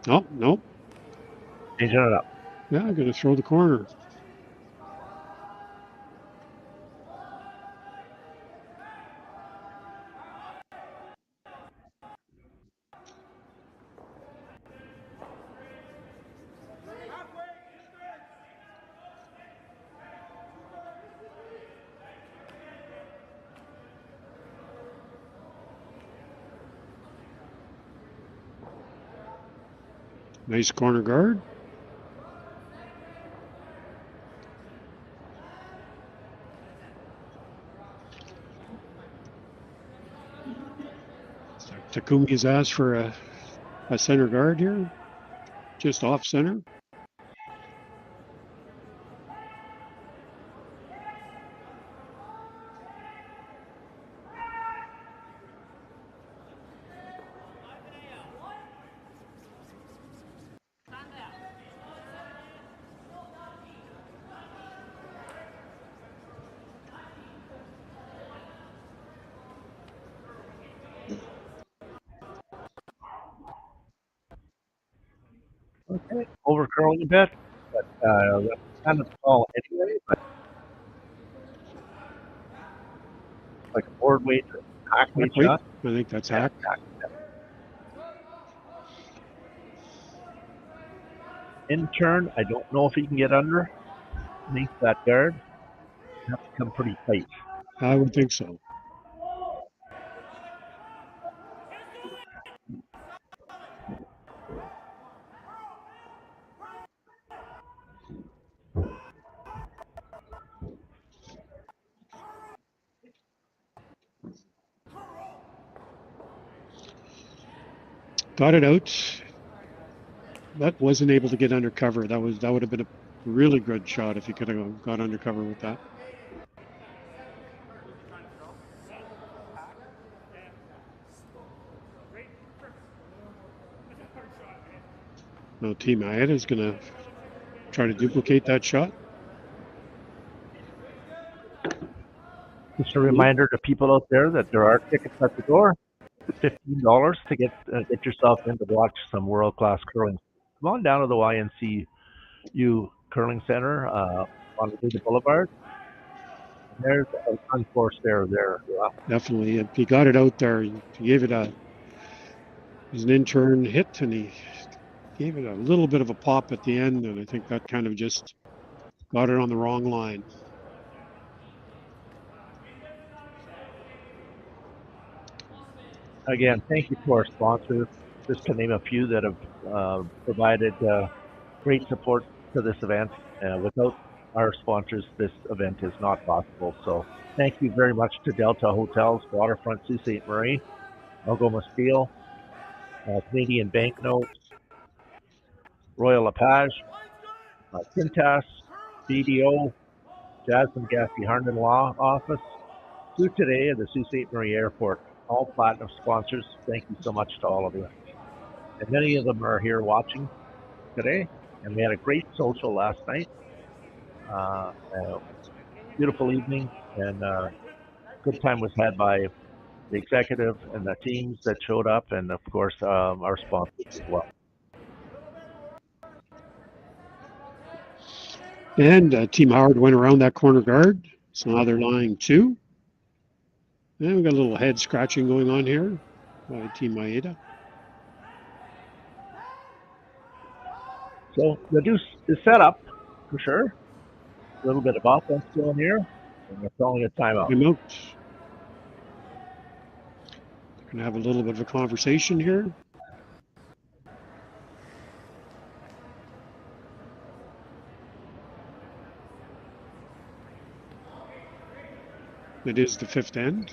Oh, no. Changing it up. Yeah, I'm going to throw the corner. Nice corner guard. Takumi has asked for a center guard here, just off center. over curling a bit, but that's kind of the call anyway. But like a board weight, hack weight shot. I think that's hack. In turn, I don't know if he can get underneath that guard. You have to come pretty tight. I would think so. Got it out. That wasn't able to get under cover. That would have been a really good shot if he could have got under cover with that. Now Team Maeda is going to try to duplicate that shot. Just a reminder to people out there that there are tickets at the door. $15 to get yourself in to watch some world-class curling. Come on down to the YNCU Curling Center on the Boulevard. There's an unforced error there. Definitely. He got it out there. He gave it an intern hit, and he gave it a little bit of a pop at the end, and I think that kind of just got it on the wrong line. Again, thank you to our sponsors, just to name a few that have provided great support to this event. Without our sponsors, this event is not possible. So thank you very much to Delta Hotels, Waterfront Sault Ste. Marie, Algoma Steel, Canadian Banknotes, Royal LePage, Quintas, BDO, Jasmine Gaffey Harnden Law Office, Sault Today, and the Sault Ste. Marie Airport. All platinum sponsors. Thank you so much to all of you. And many of them are here watching today. And we had a great social last night. Beautiful evening, and good time was had by the executive and the teams that showed up, and of course our sponsors as well. And Team Howard went around that corner guard, so now they're lying 2. And we got a little head scratching going on here by Team Maeda. So the deuce is set up for sure. A little bit of offense going here, and we're calling a timeout. Timeout. We're going to have a little bit of a conversation here. It is the 5th end.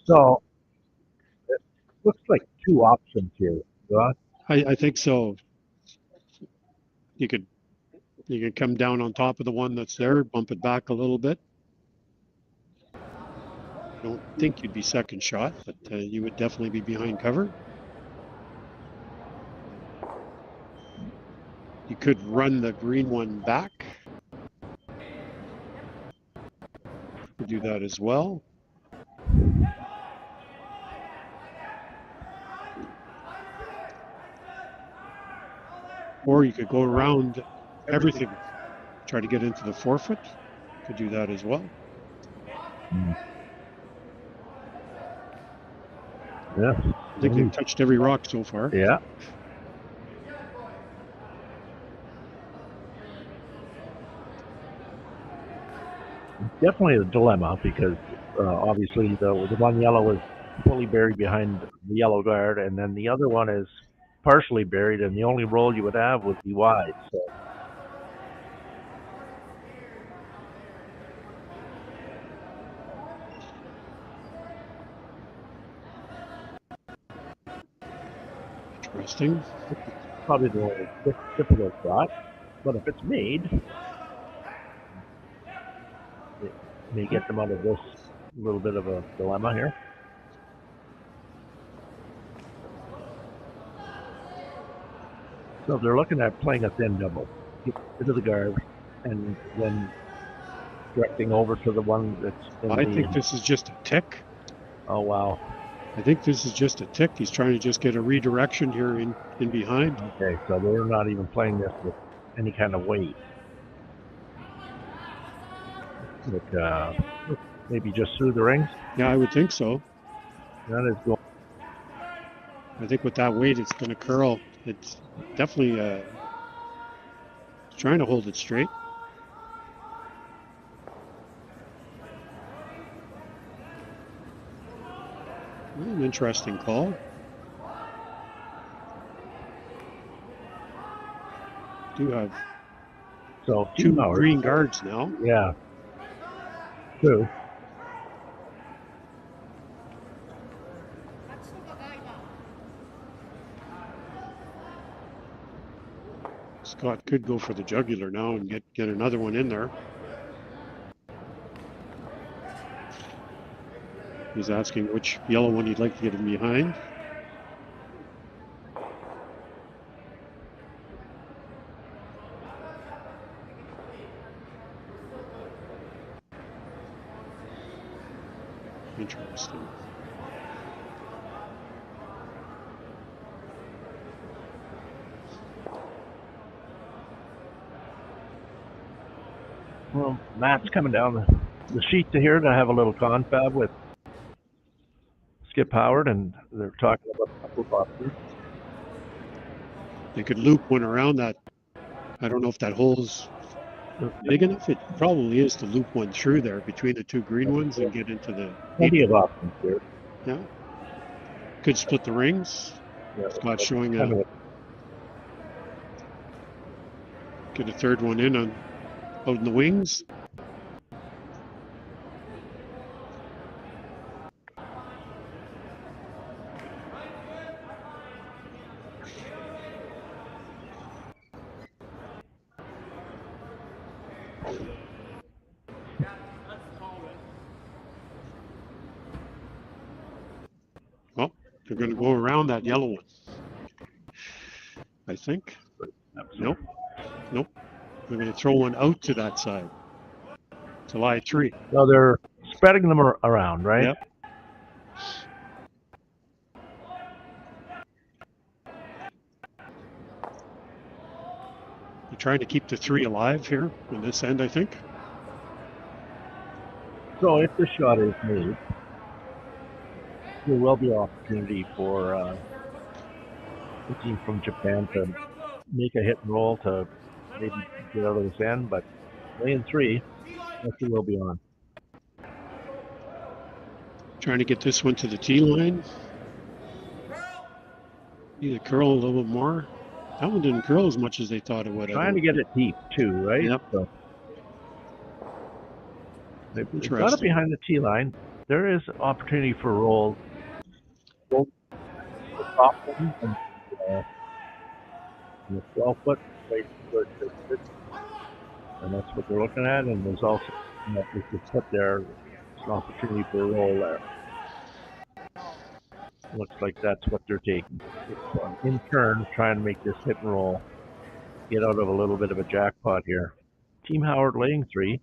So it looks like 2 options here. I think so. You could come down on top of the one that's there, bump it back a little bit. I don't think you'd be second shot, but you would definitely be behind cover. You could run the green one back. You could do that as well. Or you could go around everything, try to get into the forefoot. You could do that as well. Yeah. I think they've touched every rock so far. Yeah. Definitely a dilemma because obviously the one yellow is fully buried behind the yellow guard, and then the other one is partially buried, and the only roll you would have would be wide. So. Interesting. Probably the only difficult shot, but if it's made, it may get them out of this little bit of a dilemma here. So they're looking at playing a thin double. Get rid of the guard and then directing over to the one that's in I think this is just a tick. Oh, wow. I think this is just a tick. He's trying to just get a redirection here in behind. Okay, so they're not even playing this with any kind of weight. Like, maybe just through the rings? Yeah, I would think so. That is going. I think with that weight, it's going to curl. It's definitely trying to hold it straight. An interesting call. Do have so two green guards now. Yeah. True. Scott could go for the jugular now and get another one in there. He's asking which yellow one he'd like to get him behind. Interesting. Well, Matt's coming down the sheet to here to have a little confab with Skip Howard, and they're talking about a couple of options. They could loop one around that. I don't know if that hole's big enough. It probably is to loop one through there between the two green ones and get into the. Plenty of options here. Yeah. Could split the rings. Yeah, Scott's showing get a third one in on out in the wings. Well, they're going to go around that yellow one, I think. Nope. Nope. They're going to throw one out to that side. To lie 3. So they're spreading them around, right? Yep. They're trying to keep the 3 alive here in this end, I think. So if the shot is made, there will be opportunity for the team from Japan to make a hit and roll to maybe get out of this end, but lane 3, that will be on. Trying to get this one to the tee line. Need to curl a little bit more. That one didn't curl as much as they thought it would. Trying to get it deep too, right? Yep. So they've got it behind the tee line. There is opportunity for a roll. Both the top one and the 12-foot right where it sits. And that's what they're looking at. And there's also, if you put there, there's an opportunity for a roll there. Looks like that's what they're taking. In turn, trying to make this hit and roll, get out of a little bit of a jackpot here. Team Howard laying 3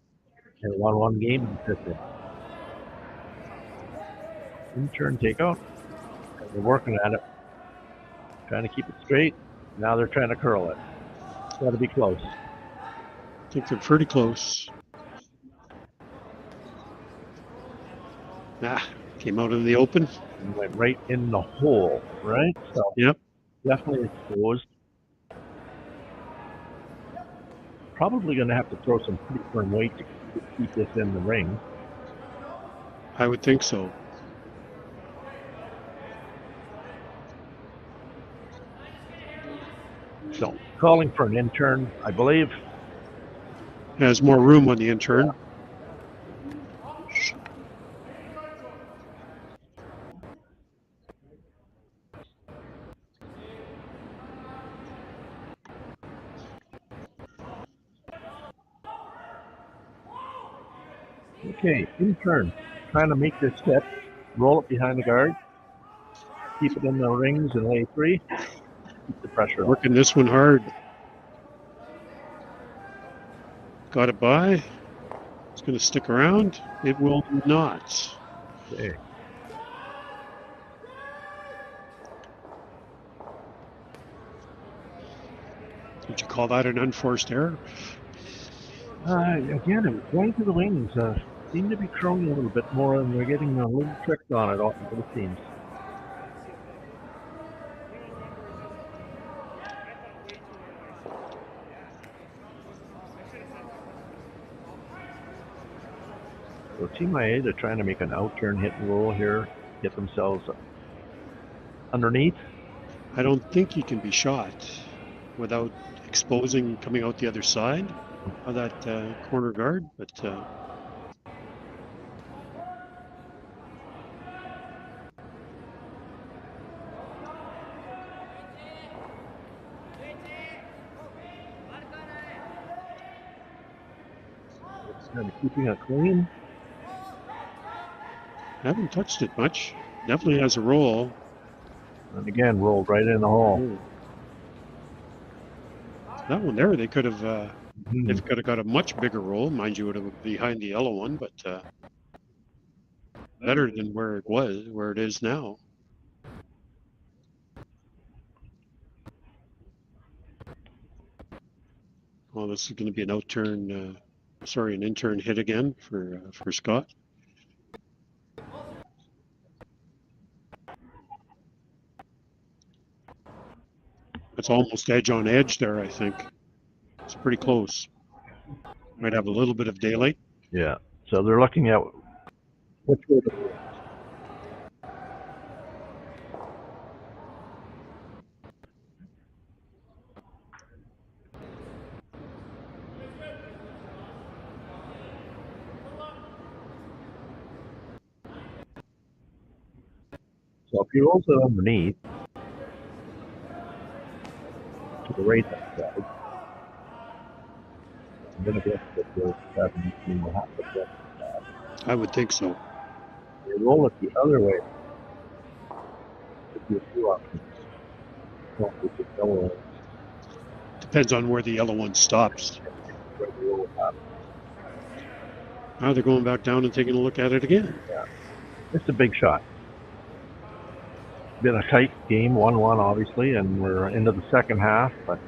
and 1-1 game in the 5th. In turn takeout. And they're working at it, trying to keep it straight. Now they're trying to curl it. It's got to be close. I think they're pretty close. Came out in the open. And went right in the hole, right? So yep. Definitely exposed. Probably going to have to throw some pretty firm weight to keep this in the ring. I would think so. So calling for an in-turn, I believe. Has more room on the in-turn. Yeah. Okay, in turn, trying to make this set, roll it behind the guard, keep it in the rings and lay 3. keep the pressure on. Working this one hard. Got it by. It's going to stick around. It will not. Okay. Would you call that an unforced error? Again, it was going to the wings. Seem to be crowing a little bit more, and they're getting a little tricked on it, all the teams. So Team Maeda trying to make an out-turn hit and roll here, get themselves underneath. I don't think he can be shot without exposing, coming out the other side of that corner guard, but It's going to be keeping it clean. haven't touched it much. Definitely has a roll. And again, rolled right in the hole. Oh. That one there, they could have they could have got a much bigger roll. Mind you, it would have been behind the yellow one, but better than where it is now. Well, this is going to be an outturn, an in-turn hit again for Scott. It's almost edge on edge there, I think. It's pretty close. Might have a little bit of daylight. Yeah. So they're looking at which way to go. So if he rolls it underneath to the right hand side, I'm going to guess that the 17 will have to get that. I would think so. They roll it the other way. Could be a few options. Well, we could go Depends on where the yellow one stops. where the roll happens. Now they're going back down and taking a look at it again. Yeah. It's a big shot. Been a tight game, 1-1 obviously, and we're into the second half, but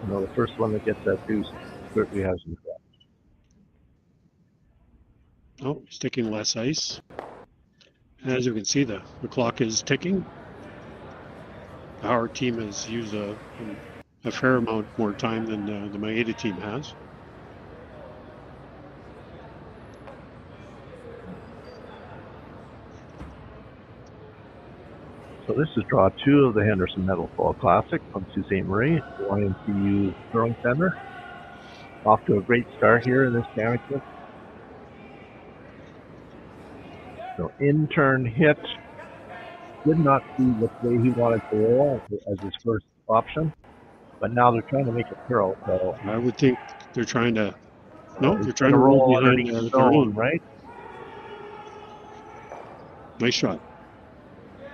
the first one that gets that deuce certainly has some threat. Oh, he's taking less ice. As you can see, the clock is ticking. Our team has used a fair amount more time than the Maeda team has. So this is draw 2 of the Henderson Medal Fall Classic from Ste.Marie, the YNCU Curling Center. Off to a great start here in this championship. So in-turn hit. Did not see which way he wanted to roll as his first option, but now they're trying to make it curl. So I would think they're trying to. No, they're he's trying to gonna roll behind underneath the the zone, zone. right? Nice shot.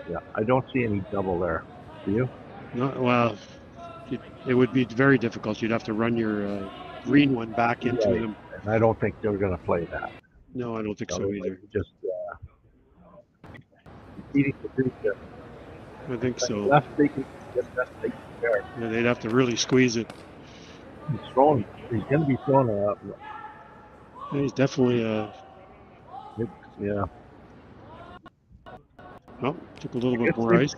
Yeah, I don't see any double there. Do you? No, well, it would be very difficult. You'd have to run your green one back into Right. them. And I don't think they're going to play that. No, I don't think so either. Just eating the food there. I think so. Left taking there. Yeah, they'd have to really squeeze it. He's throwing. He's going to be throwing a. Yeah, he's definitely Yeah. Oh, took a little bit more ice.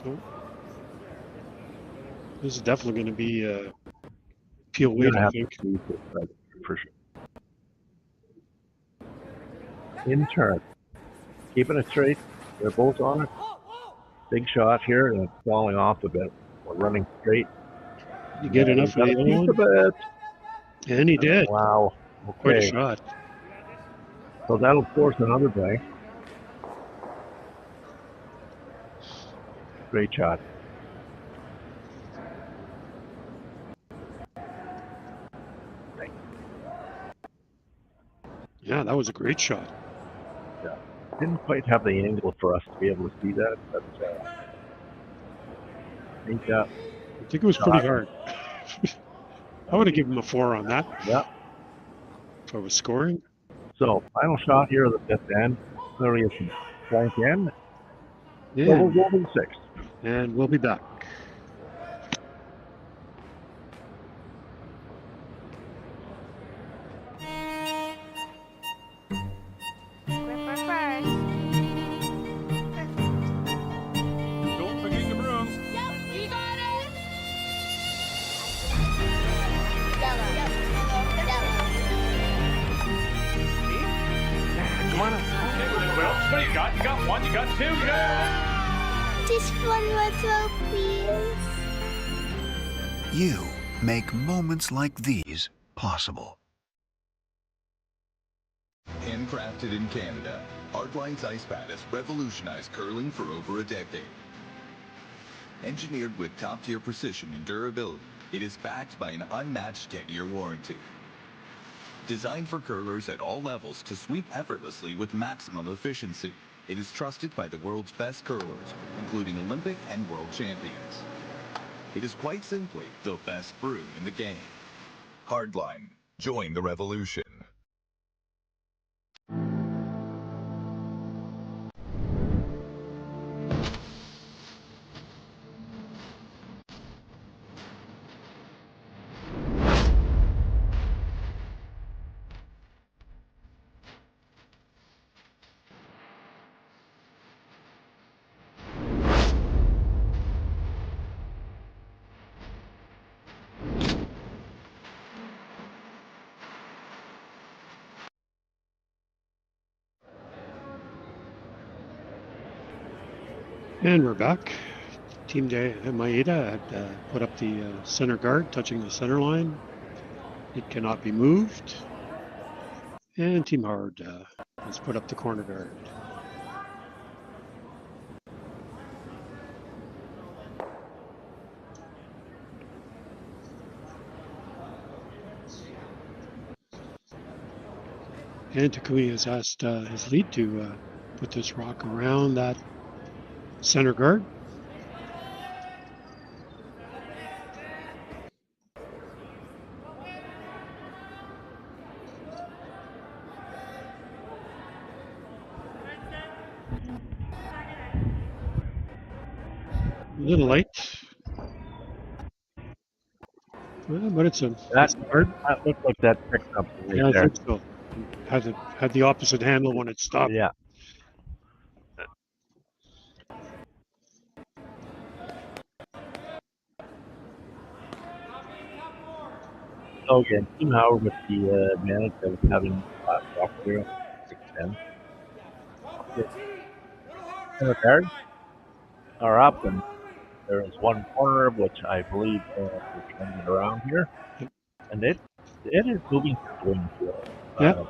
Oh. This is definitely going to be peel weight, I think. For sure. In turn, keeping it straight. They're both on it. Big shot here, and it's falling off a bit. We're running straight. You get enough of the other one? And he did. Wow. Okay. Quite a shot. So that'll force another break. Great shot. Yeah, that was a great shot. Yeah. Didn't quite have the angle for us to be able to see that, but I think I think it was pretty hard. I would have given him a 4 on that. Yeah. If I was scoring. So, final shot here of the fifth end. Clearly it's a blank end. Yeah. So we'll go to the sixth. And we'll be back. Don't forget the brooms. Yep, you got it. Come on up. Well, what do you got? You got 1, you got 2, you got... Just one more throw, please. You make moments like these possible. Handcrafted in Canada, Hardline's ice pad has revolutionized curling for over a decade. Engineered with top-tier precision and durability, it is backed by an unmatched 10-year warranty. Designed for curlers at all levels to sweep effortlessly with maximum efficiency, it is trusted by the world's best curlers, including Olympic and world champions. It is quite simply the best brew in the game. Hardline, join the revolution. And we're back. Team Maeda had put up the center guard, touching the center line. It cannot be moved. And Team Hard has put up the corner guard. And Takumi has asked his lead to put this rock around that center guard. A little light. Well, but it's hard. That looked like that picked up right Yeah, I there. think so. Had the opposite handle when it stopped. Yeah. So again, Team Howard with the advantage of having last rock there, 6-10. Center guards are up, and there is one corner which I believe we're turning it around here, and it is moving to the field. Yeah.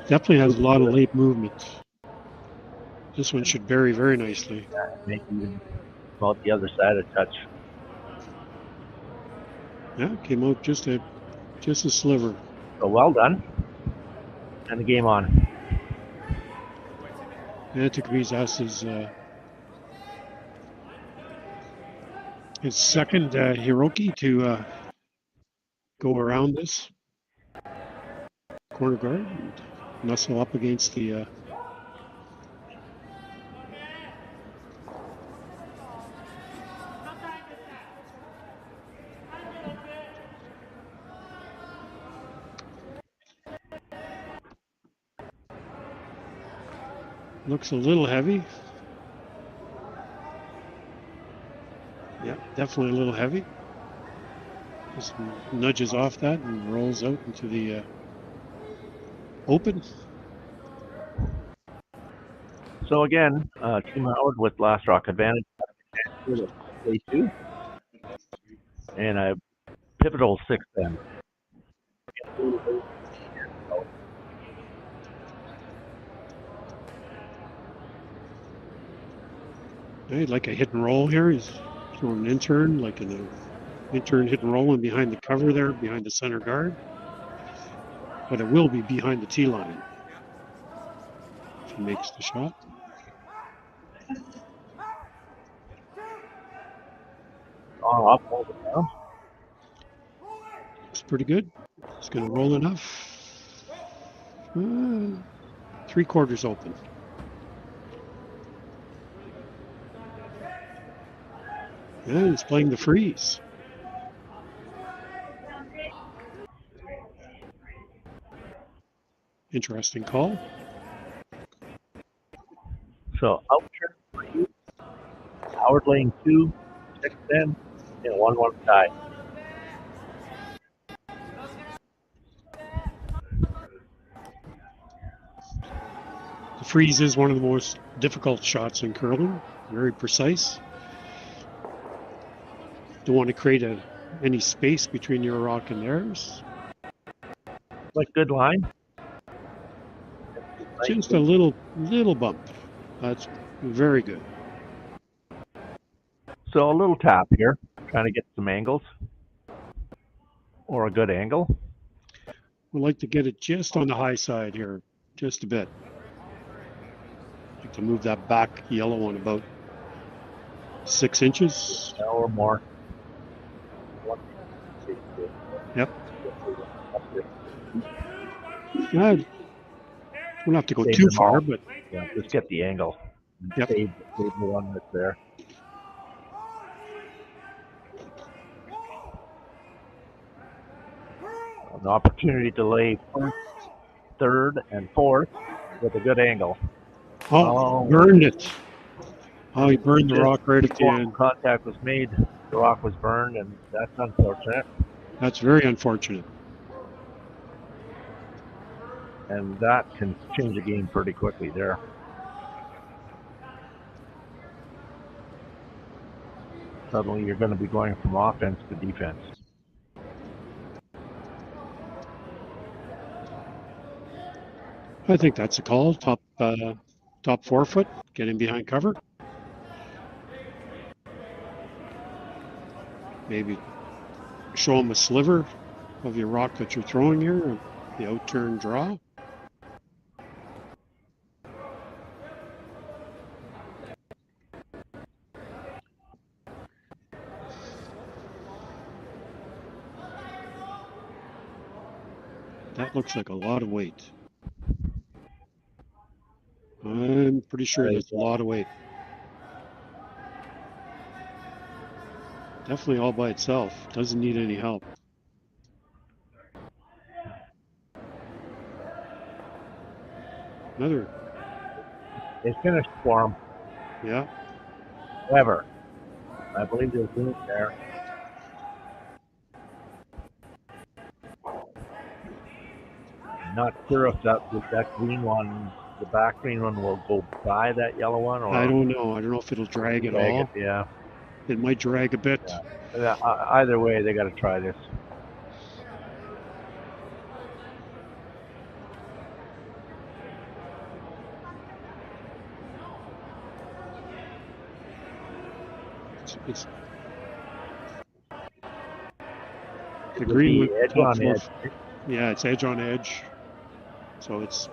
Definitely has a lot of late movement. This one should bury very nicely. Yeah, maybe even about the other side a touch. Yeah, came out just a sliver. So well done. And the game on. And Takumi's asked his second Hiroki to go around this corner guard and nestle up against the looks a little heavy. Yeah, definitely a little heavy. Just nudges off that and rolls out into the open. So again, Team Howard with last rock advantage. Play 2. And a pivotal 6th end. He'd like a hit and roll here. He's throwing an intern, like an intern hit and roll and behind the cover there, behind the center guard. But it will be behind the T line. He makes the shot. Up, hold it down. Looks pretty good. He's going to roll enough. 3/4 open. Yeah, he's playing the freeze. Interesting call. So out turn for you. Howard lane 2, 6 in, and 1-1 tie. The freeze is one of the most difficult shots in curling. Very precise. Don't want to create any space between your rock and theirs. Like good line. Just a little bump. That's very good. So a little tap here, trying to get some angles or a good angle. We'd like to get it just on the high side here, just a bit. Like to move that back yellow one about 6 inches. Or more. Yep. Yeah, we don't have to go too far, but yeah, just get the angle. Yep. Save the one that's there. An opportunity to lay first, third, and fourth with a good angle. Oh, burned it. Oh, he burned the rock right at the end. Contact was made, the rock was burned, and that's unfortunate. That's very unfortunate. And that can change the game pretty quickly there. Suddenly you're going to be going from offense to defense. I think that's a call. Top 4 foot, get in behind cover. Maybe show them a sliver of your rock that you're throwing here, the out-turn draw. That looks like a lot of weight. I'm pretty sure that's a lot of weight. Definitely all by itself. Doesn't need any help. Another. They finished for him. Yeah. However, I believe there's room there. Not sure if that green one, the back green one, will go by that yellow one, or I don't know. I don't know if it'll drag at all. Yeah. It might drag a bit. Yeah. Either way, they got to try this. It's the green with edge on edge. Yeah, it's edge on edge. So it's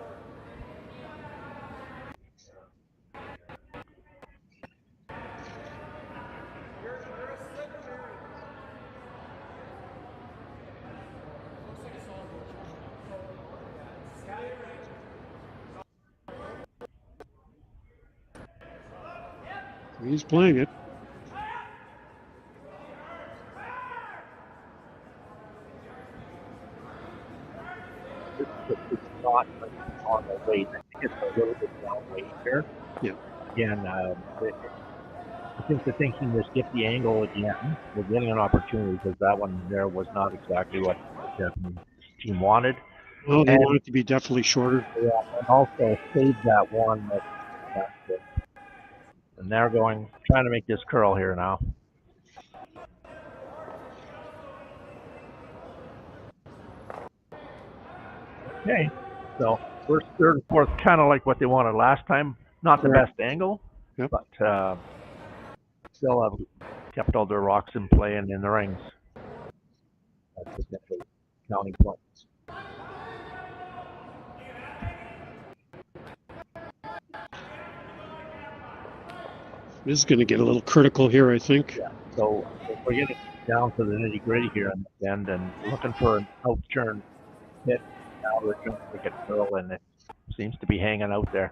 he's playing it. It's not on the weight. I think it's a little bit down weight here. Yeah. Again, I think the thinking is get the angle again. We're getting an opportunity because that one there was not exactly what the team wanted. Well, they want it to be definitely shorter. Yeah, and also save that one. That's it. And they're trying to make this curl here now. Okay, so first, third, and fourth, kind of like what they wanted last time. Not the best angle, but still have kept all their rocks in play and in the rings. That's potentially counting points. This is going to get a little critical here, I think. Yeah. So we're getting down to the nitty gritty here in the end and looking for an outturn hit. Now we're trying to make it curl, and it seems to be hanging out there.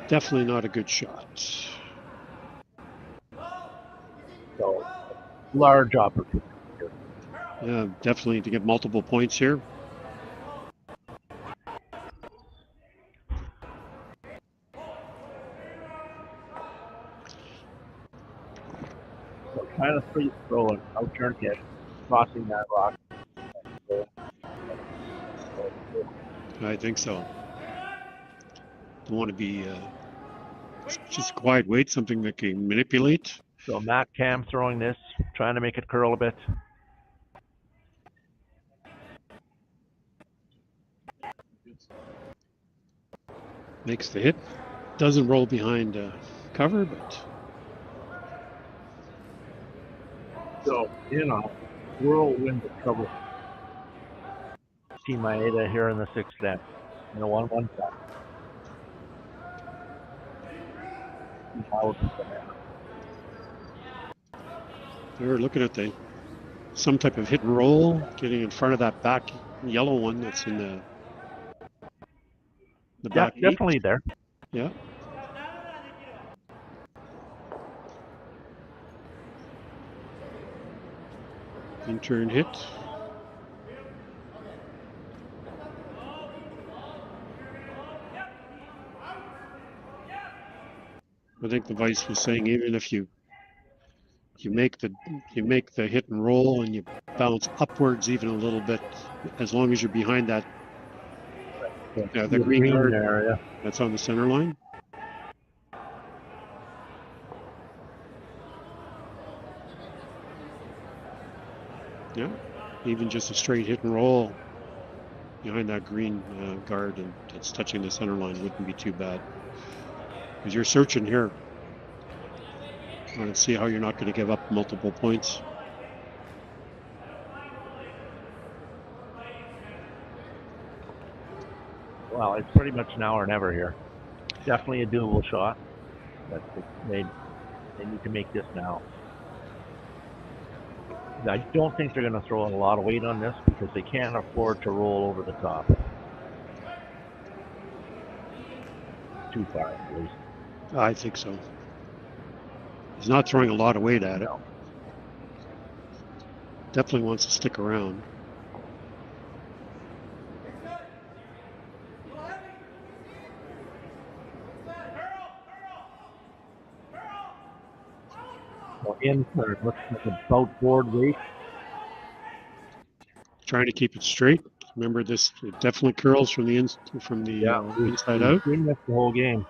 Definitely not a good shot. So large opportunity here. Yeah, definitely to get multiple points here. So trying to free throw an outturn hit, crossing that rock. I think so. Don't want to be just quiet weight, something that can manipulate. So Matt Cam throwing this, trying to make it curl a bit. Makes the hit. Doesn't roll behind cover, but So, whirlwind of trouble. Team Maeda here in the sixth net. In a 1-1 shot. they're looking at some type of hit and roll, getting in front of that back yellow one that's in the back. Yeah, definitely there. Yeah. In turn hit. I think the vice was saying even if you make the hit and roll and you bounce upwards even a little bit, as long as you're behind that the green guard area that's on the center line. Yeah, even just a straight hit and roll behind that green guard and it's touching the center line wouldn't be too bad. Because you're searching here. I want to see how you're not going to give up multiple points. Well, it's pretty much now or never here. Definitely a doable shot, but they need to make this now. I don't think they're going to throw a lot of weight on this because they can't afford to roll over the top. Too far, at least. I think so. He's not throwing a lot of weight at it. Definitely wants to stick around. Well, in third, looks like about board weight. Trying to keep it straight. Remember this, it definitely curls from the inside out. We've missed the whole game.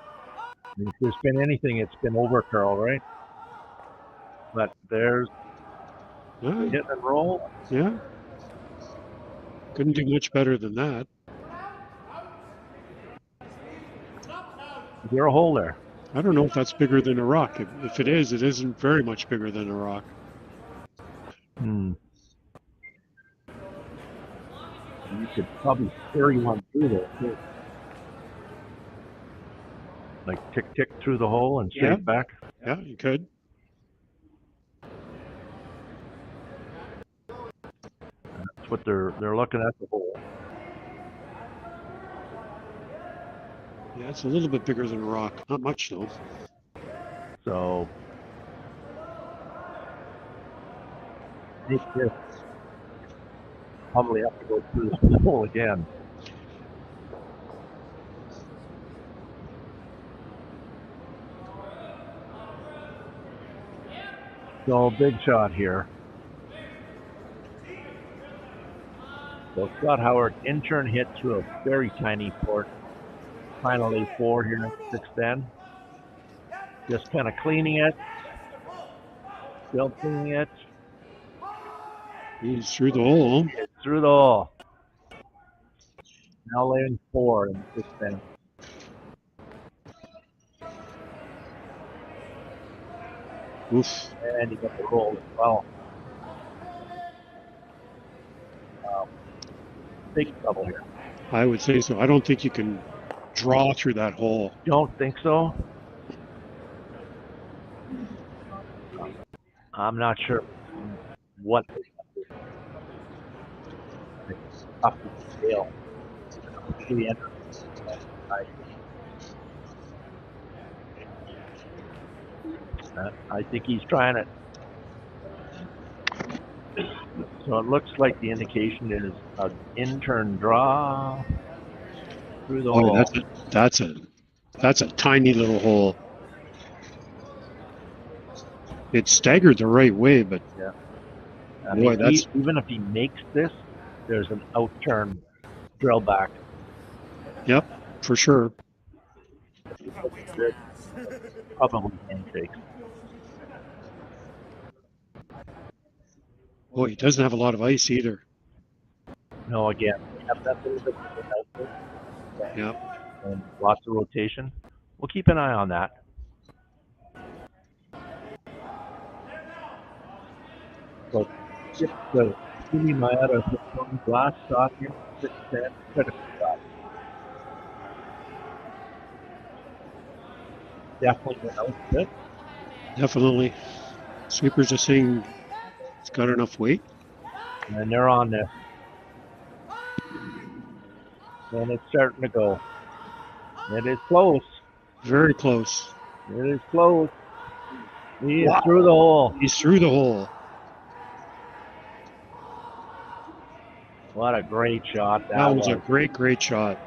If there's been anything, it's been over curl, right? But there's hit and roll. Yeah. Couldn't do much better than that. Is there a hole there? I don't know if that's bigger than a rock. If it is, it isn't very much bigger than a rock. You could probably carry one through there too. Like tick tick through the hole and straight back. Yeah, you could. That's what they're looking at, the hole. Yeah, it's a little bit bigger than a rock. Not much though. So this probably have to go through the hole again. So big shot here. So Scott Howard, in-turn hit through a very tiny port. Finally 4 here at 6'10". Just kind of cleaning it. Still cleaning it. He's through the hole. It's through the hole. Now laying 4 in 6'10". Oof. And he got the roll as well. big trouble here. I would say so. I don't think you can draw through that hole. Don't think so? I'm not sure what up the scale. I think he's trying it. So it looks like the indication is an in-turn draw through the hole. That's a tiny little hole. It's staggered the right way, but yeah. Boy, that's even if he makes this, there's an out-turn drill back. Yep, for sure. Probably handshakes. Boy, he doesn't have a lot of ice either. No, again, we have that little bit of Yep. and lots of rotation. We'll keep an eye on that. So, just the Takumi Maeda last shot here, 6-10, critical shot. Definitely went good. Definitely. Sweepers are saying it's got enough weight. And they're on this. And it's starting to go. It is close. Very close. It is close. He is through the hole. He's through the hole. What a great shot that was. A great shot.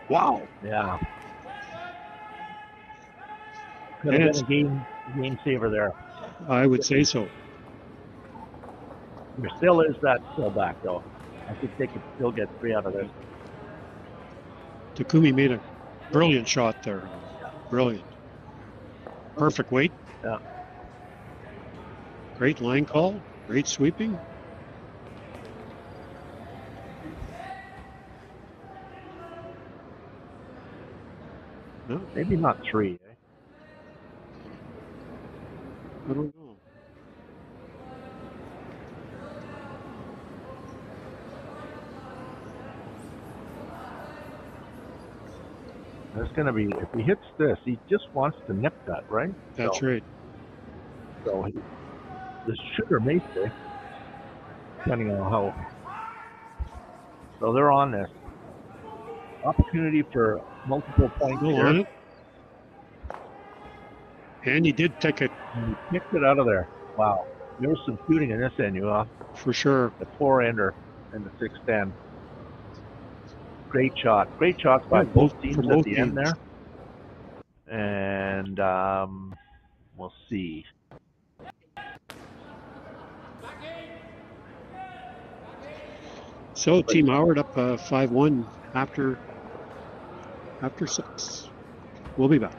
Wow. Yeah. Could have been a game saver there. I would say so. There still is that still back though. I think they could still get 3 out of this. Takumi made a brilliant shot there. Brilliant. Perfect weight. Yeah. Great line call. Great sweeping. No. Maybe not 3. Eh? I don't know. There's going to be, if he hits this, he just wants to nip that, right? That's right. So this should or may stay, depending on how. So they're on this. Opportunity for multiple points here. On it. And he did take it. And he kicked it out of there. Wow. There was some shooting in this end, Juha. For sure. The 4-ender and the 6-10. Great shot. Great shots by both teams at the end there. And we'll see. So Team Howard up 5-1 after 6. We'll be back.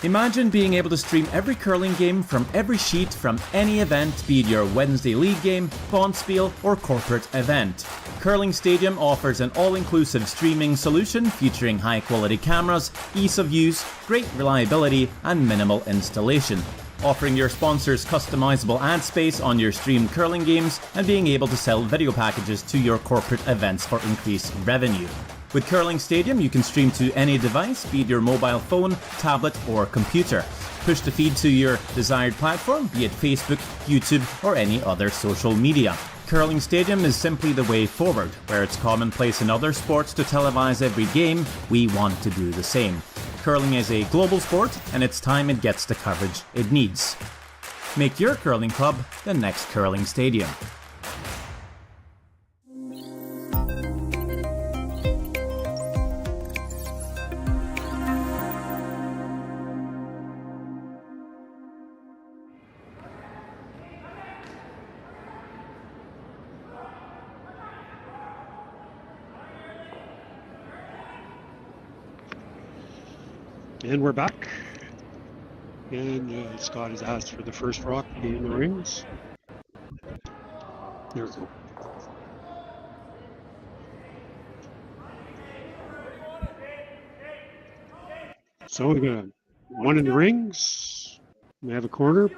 Imagine being able to stream every curling game from every sheet from any event, be it your Wednesday league game, bonspiel, or corporate event. Curling Stadium offers an all-inclusive streaming solution featuring high-quality cameras, ease of use, great reliability, and minimal installation. Offering your sponsors customizable ad space on your streamed curling games and being able to sell video packages to your corporate events for increased revenue. With Curling Stadium, you can stream to any device, be it your mobile phone, tablet, or computer. Push the feed to your desired platform, be it Facebook, YouTube, or any other social media. Curling Stadium is simply the way forward. Where it's commonplace in other sports to televise every game, we want to do the same. Curling is a global sport, and it's time it gets the coverage it needs. Make your curling club the next Curling Stadium. And we're back. And Scott has asked for the first rock to be in the rings. There we go. So we got one in the rings. We have a corner.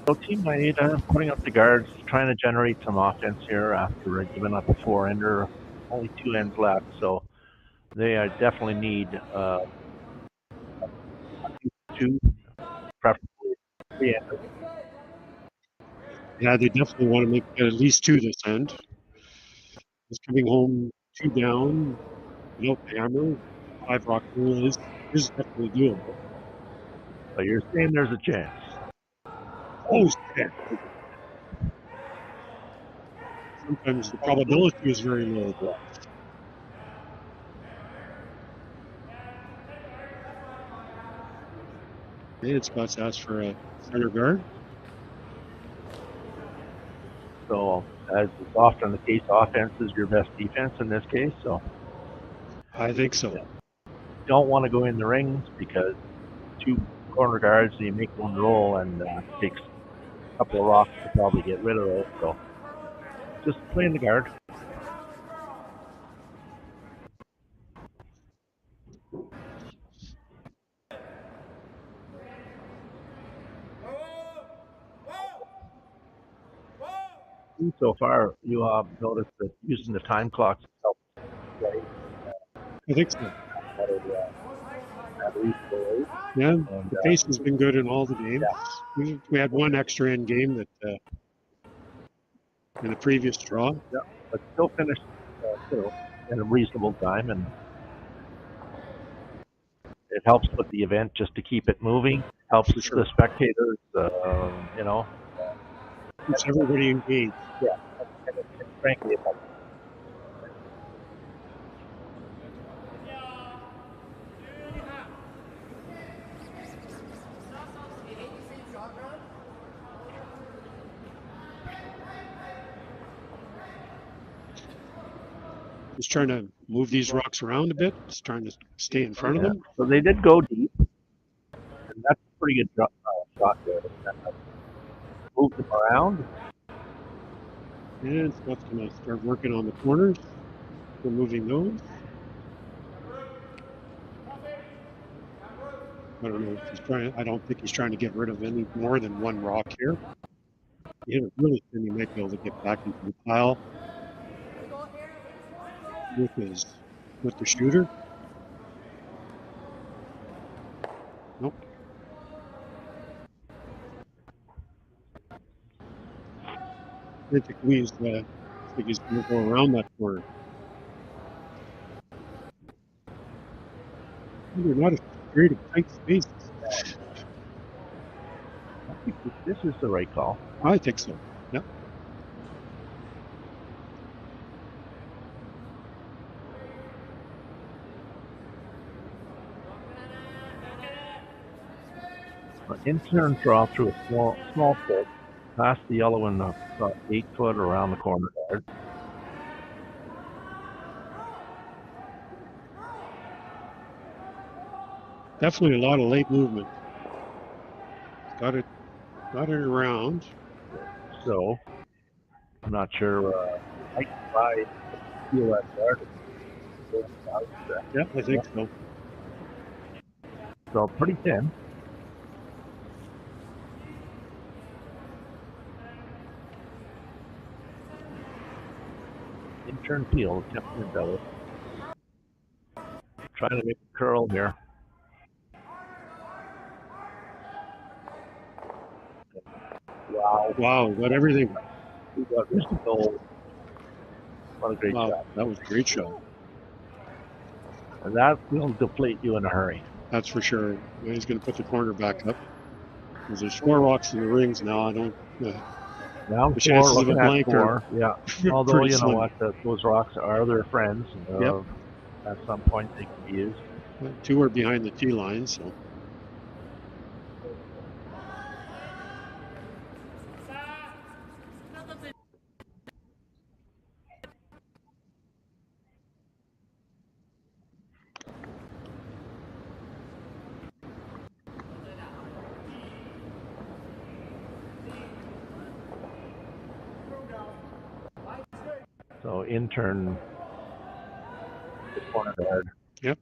So Team Maeda putting up the guards, trying to generate some offense here after giving up a 4-ender. Only 2 ends left, so they definitely need 2, preferably 3 enders. Yeah, they definitely want to make at least 2 this end. Just coming home 2 down, no hammer, 5 rock rule is definitely doable. But you're saying there's a chance. Oh, shit. Sometimes the probability is very low. Okay, Scott's asked for a center guard. So, as is often the case, offense is your best defense in this case. So, I think so. Don't want to go in the rings because 2 corner guards, you make one roll and it takes a couple of rocks to probably get rid of it. So, just playing the guard. So far, you have noticed that using the time clocks helps play. I think so. Yeah, the pace has been good in all the games. Yeah. We had 1 extra end game that in the previous draw. Yeah, but still finished in a reasonable time, and it helps with the event just to keep it moving. Helps the spectators, keeps everybody engaged. Yeah, and frankly, it helps. Just trying to move these rocks around a bit. Just trying to stay in front of them. So they did go deep, and that's a pretty good shot there. Move them around. And Scott's going to start working on the corners. We're moving those. I don't know if he's trying. I don't think he's trying to get rid of any more than 1 rock here. He hit it really thin. He might be able to get back into the pile with the shooter. Nope. I think he's going to go around that corner. They're not afraid of tight spaces. I think this is the right call. I think so. Yep. An intern draw through a small foot, past the yellow and about 8 foot around the corner guard. Definitely a lot of late movement. Got it around. So, I'm not sure. I can buy feel that guard. Yeah, I think so. So, pretty thin. Intern peel, attempting to double. Trying to make a curl here. Wow, got everything. We got Mr. Gold. What a great shot. That was a great shot. And that will deflate you in a hurry. That's for sure. He's going to put the corner back up. Because there's 4 rocks in the rings now. I don't. Now the chances of a blank are yeah. Although you know slim. what, those rocks are their friends. Yep. At some point they can be used. 2 are behind the tee line, so. So intern the corner guard. Yep.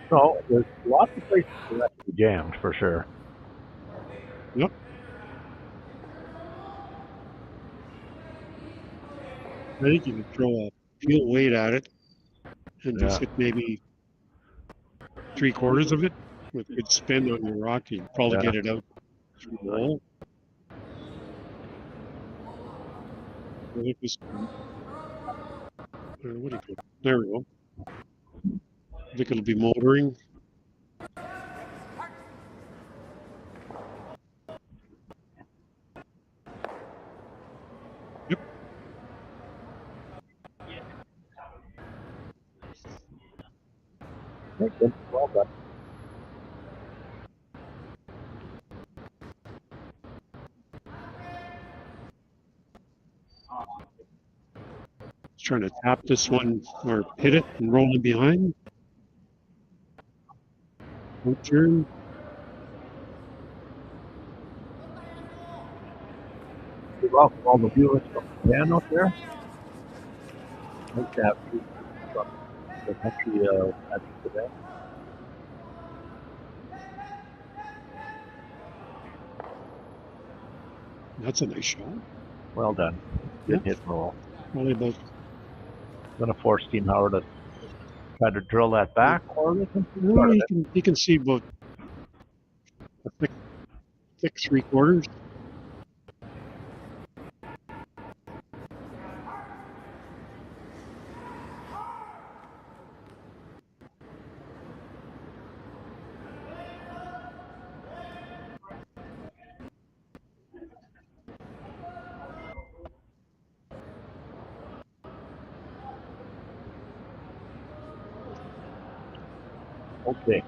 So there's lots of places for that to be jammed for sure. Yep. I think you can throw a field weight at it and just hit maybe 3/4 of it with good spin on your rock. You'd probably get it out through the hole. I think this, what do you put? There we go. I think it'll be motoring. Yep. Well done. Just trying to tap this one or hit it and roll it behind. Out turn. We welcome all the viewers from Japan up there. Nice to have you from the country at this event. That's a nice shot. Well done. Good hit and roll. Only about. Going to force Team Howard to try to drill that back, or they can No, you can see about a thick 3/4. Okay.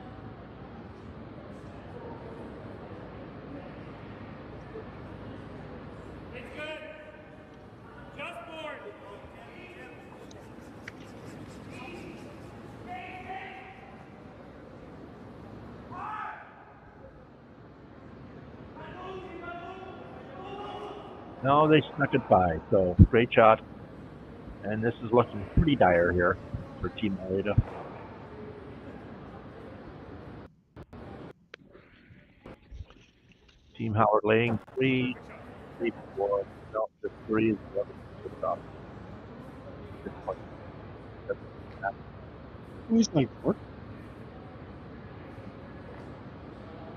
No, they snuck it by. So great shot. And this is looking pretty dire here for Team Maeda. Team Howard laying 3, 4. No, just 3 is the other stop. He's like 4.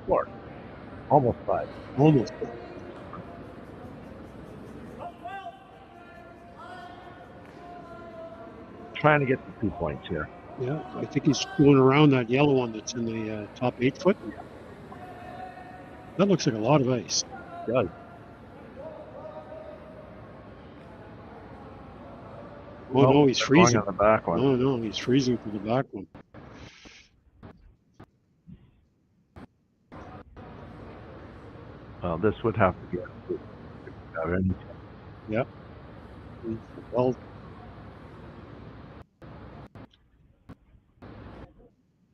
4. Almost 5. Almost. Trying to get the 2 points here. Yeah, I think he's going around that yellow one that's in the top 8 foot. That looks like a lot of ice. It does. Oh, no, he's freezing. On the back one. No, he's freezing for the back one. Well, this would have to be a Yep. Well,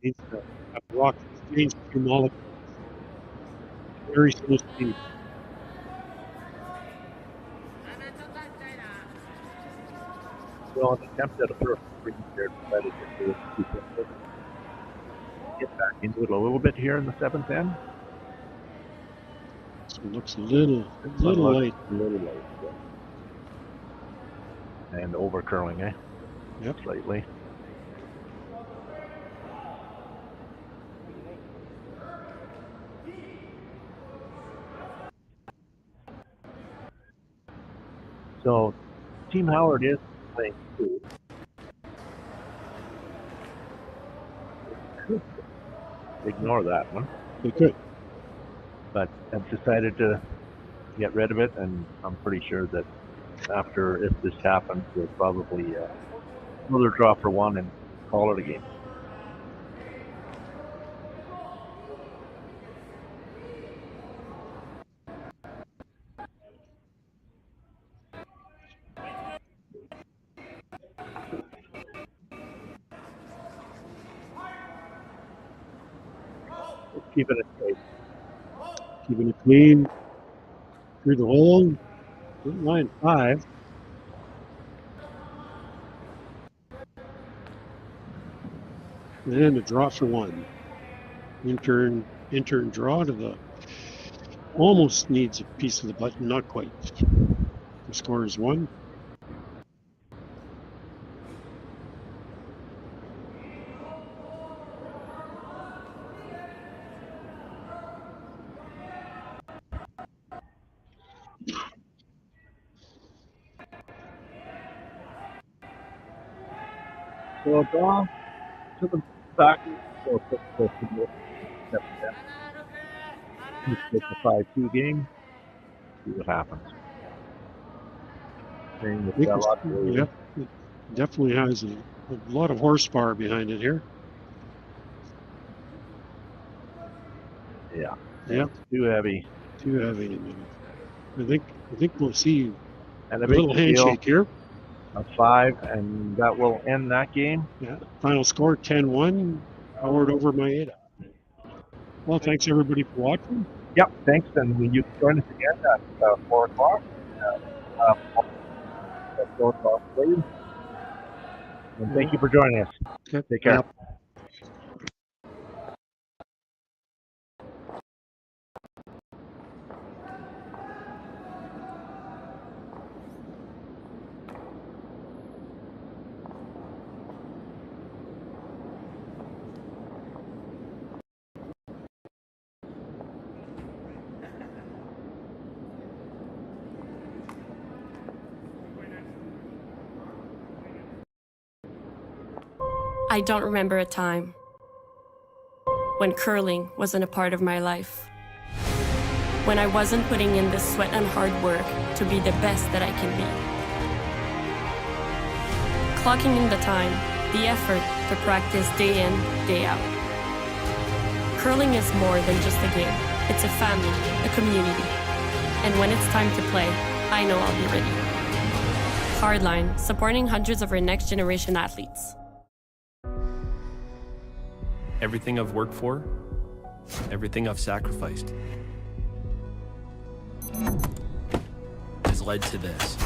needs to have rock exchange two molecules. Very slow speed. So an attempt at a first screen here, decided to do it. Get back into it a little bit here in the 7th end. This one looks a little light. A little light, yeah. And over curling, eh? Yep. Slightly. So, Team Howard is playing 2. Ignore that one. They could. But I've decided to get rid of it, and I'm pretty sure that after, if this happens, we'll probably another draw for 1 and call it a game. Keeping it safe. Keeping it clean. Through the hole. Line 5. And a draw for one. Intern draw to the, almost needs a piece of the button, not quite. The score is 1. So draw to the back. So it's a 5-2 game. See what happens. Same with Yep, it definitely has a lot of horsepower behind it here. Yeah. Yep. Too heavy. Too heavy. I think we'll see And a a big little handshake here. A 5, and that will end that game. Yeah. Final score 10-1. Howard over Maeda. Well, thanks everybody for watching. Yep, thanks. And when you join us again at 4 o'clock, 4 o'clock, please. And thank you for joining us. Okay. Take care. Yep. I don't remember a time when curling wasn't a part of my life. When I wasn't putting in the sweat and hard work to be the best that I can be. Clocking in the time, the effort to practice day in, day out. Curling is more than just a game. It's a family, a community. And when it's time to play, I know I'll be ready. Hardline, supporting hundreds of our next generation athletes. Everything I've worked for, everything I've sacrificed, has led to this.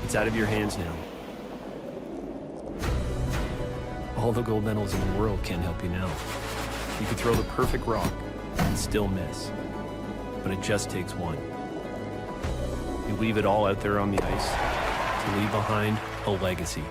It's out of your hands now. All the gold medals in the world can't help you now. You could throw the perfect rock and still miss, but it just takes one. You leave it all out there on the ice to leave behind a legacy.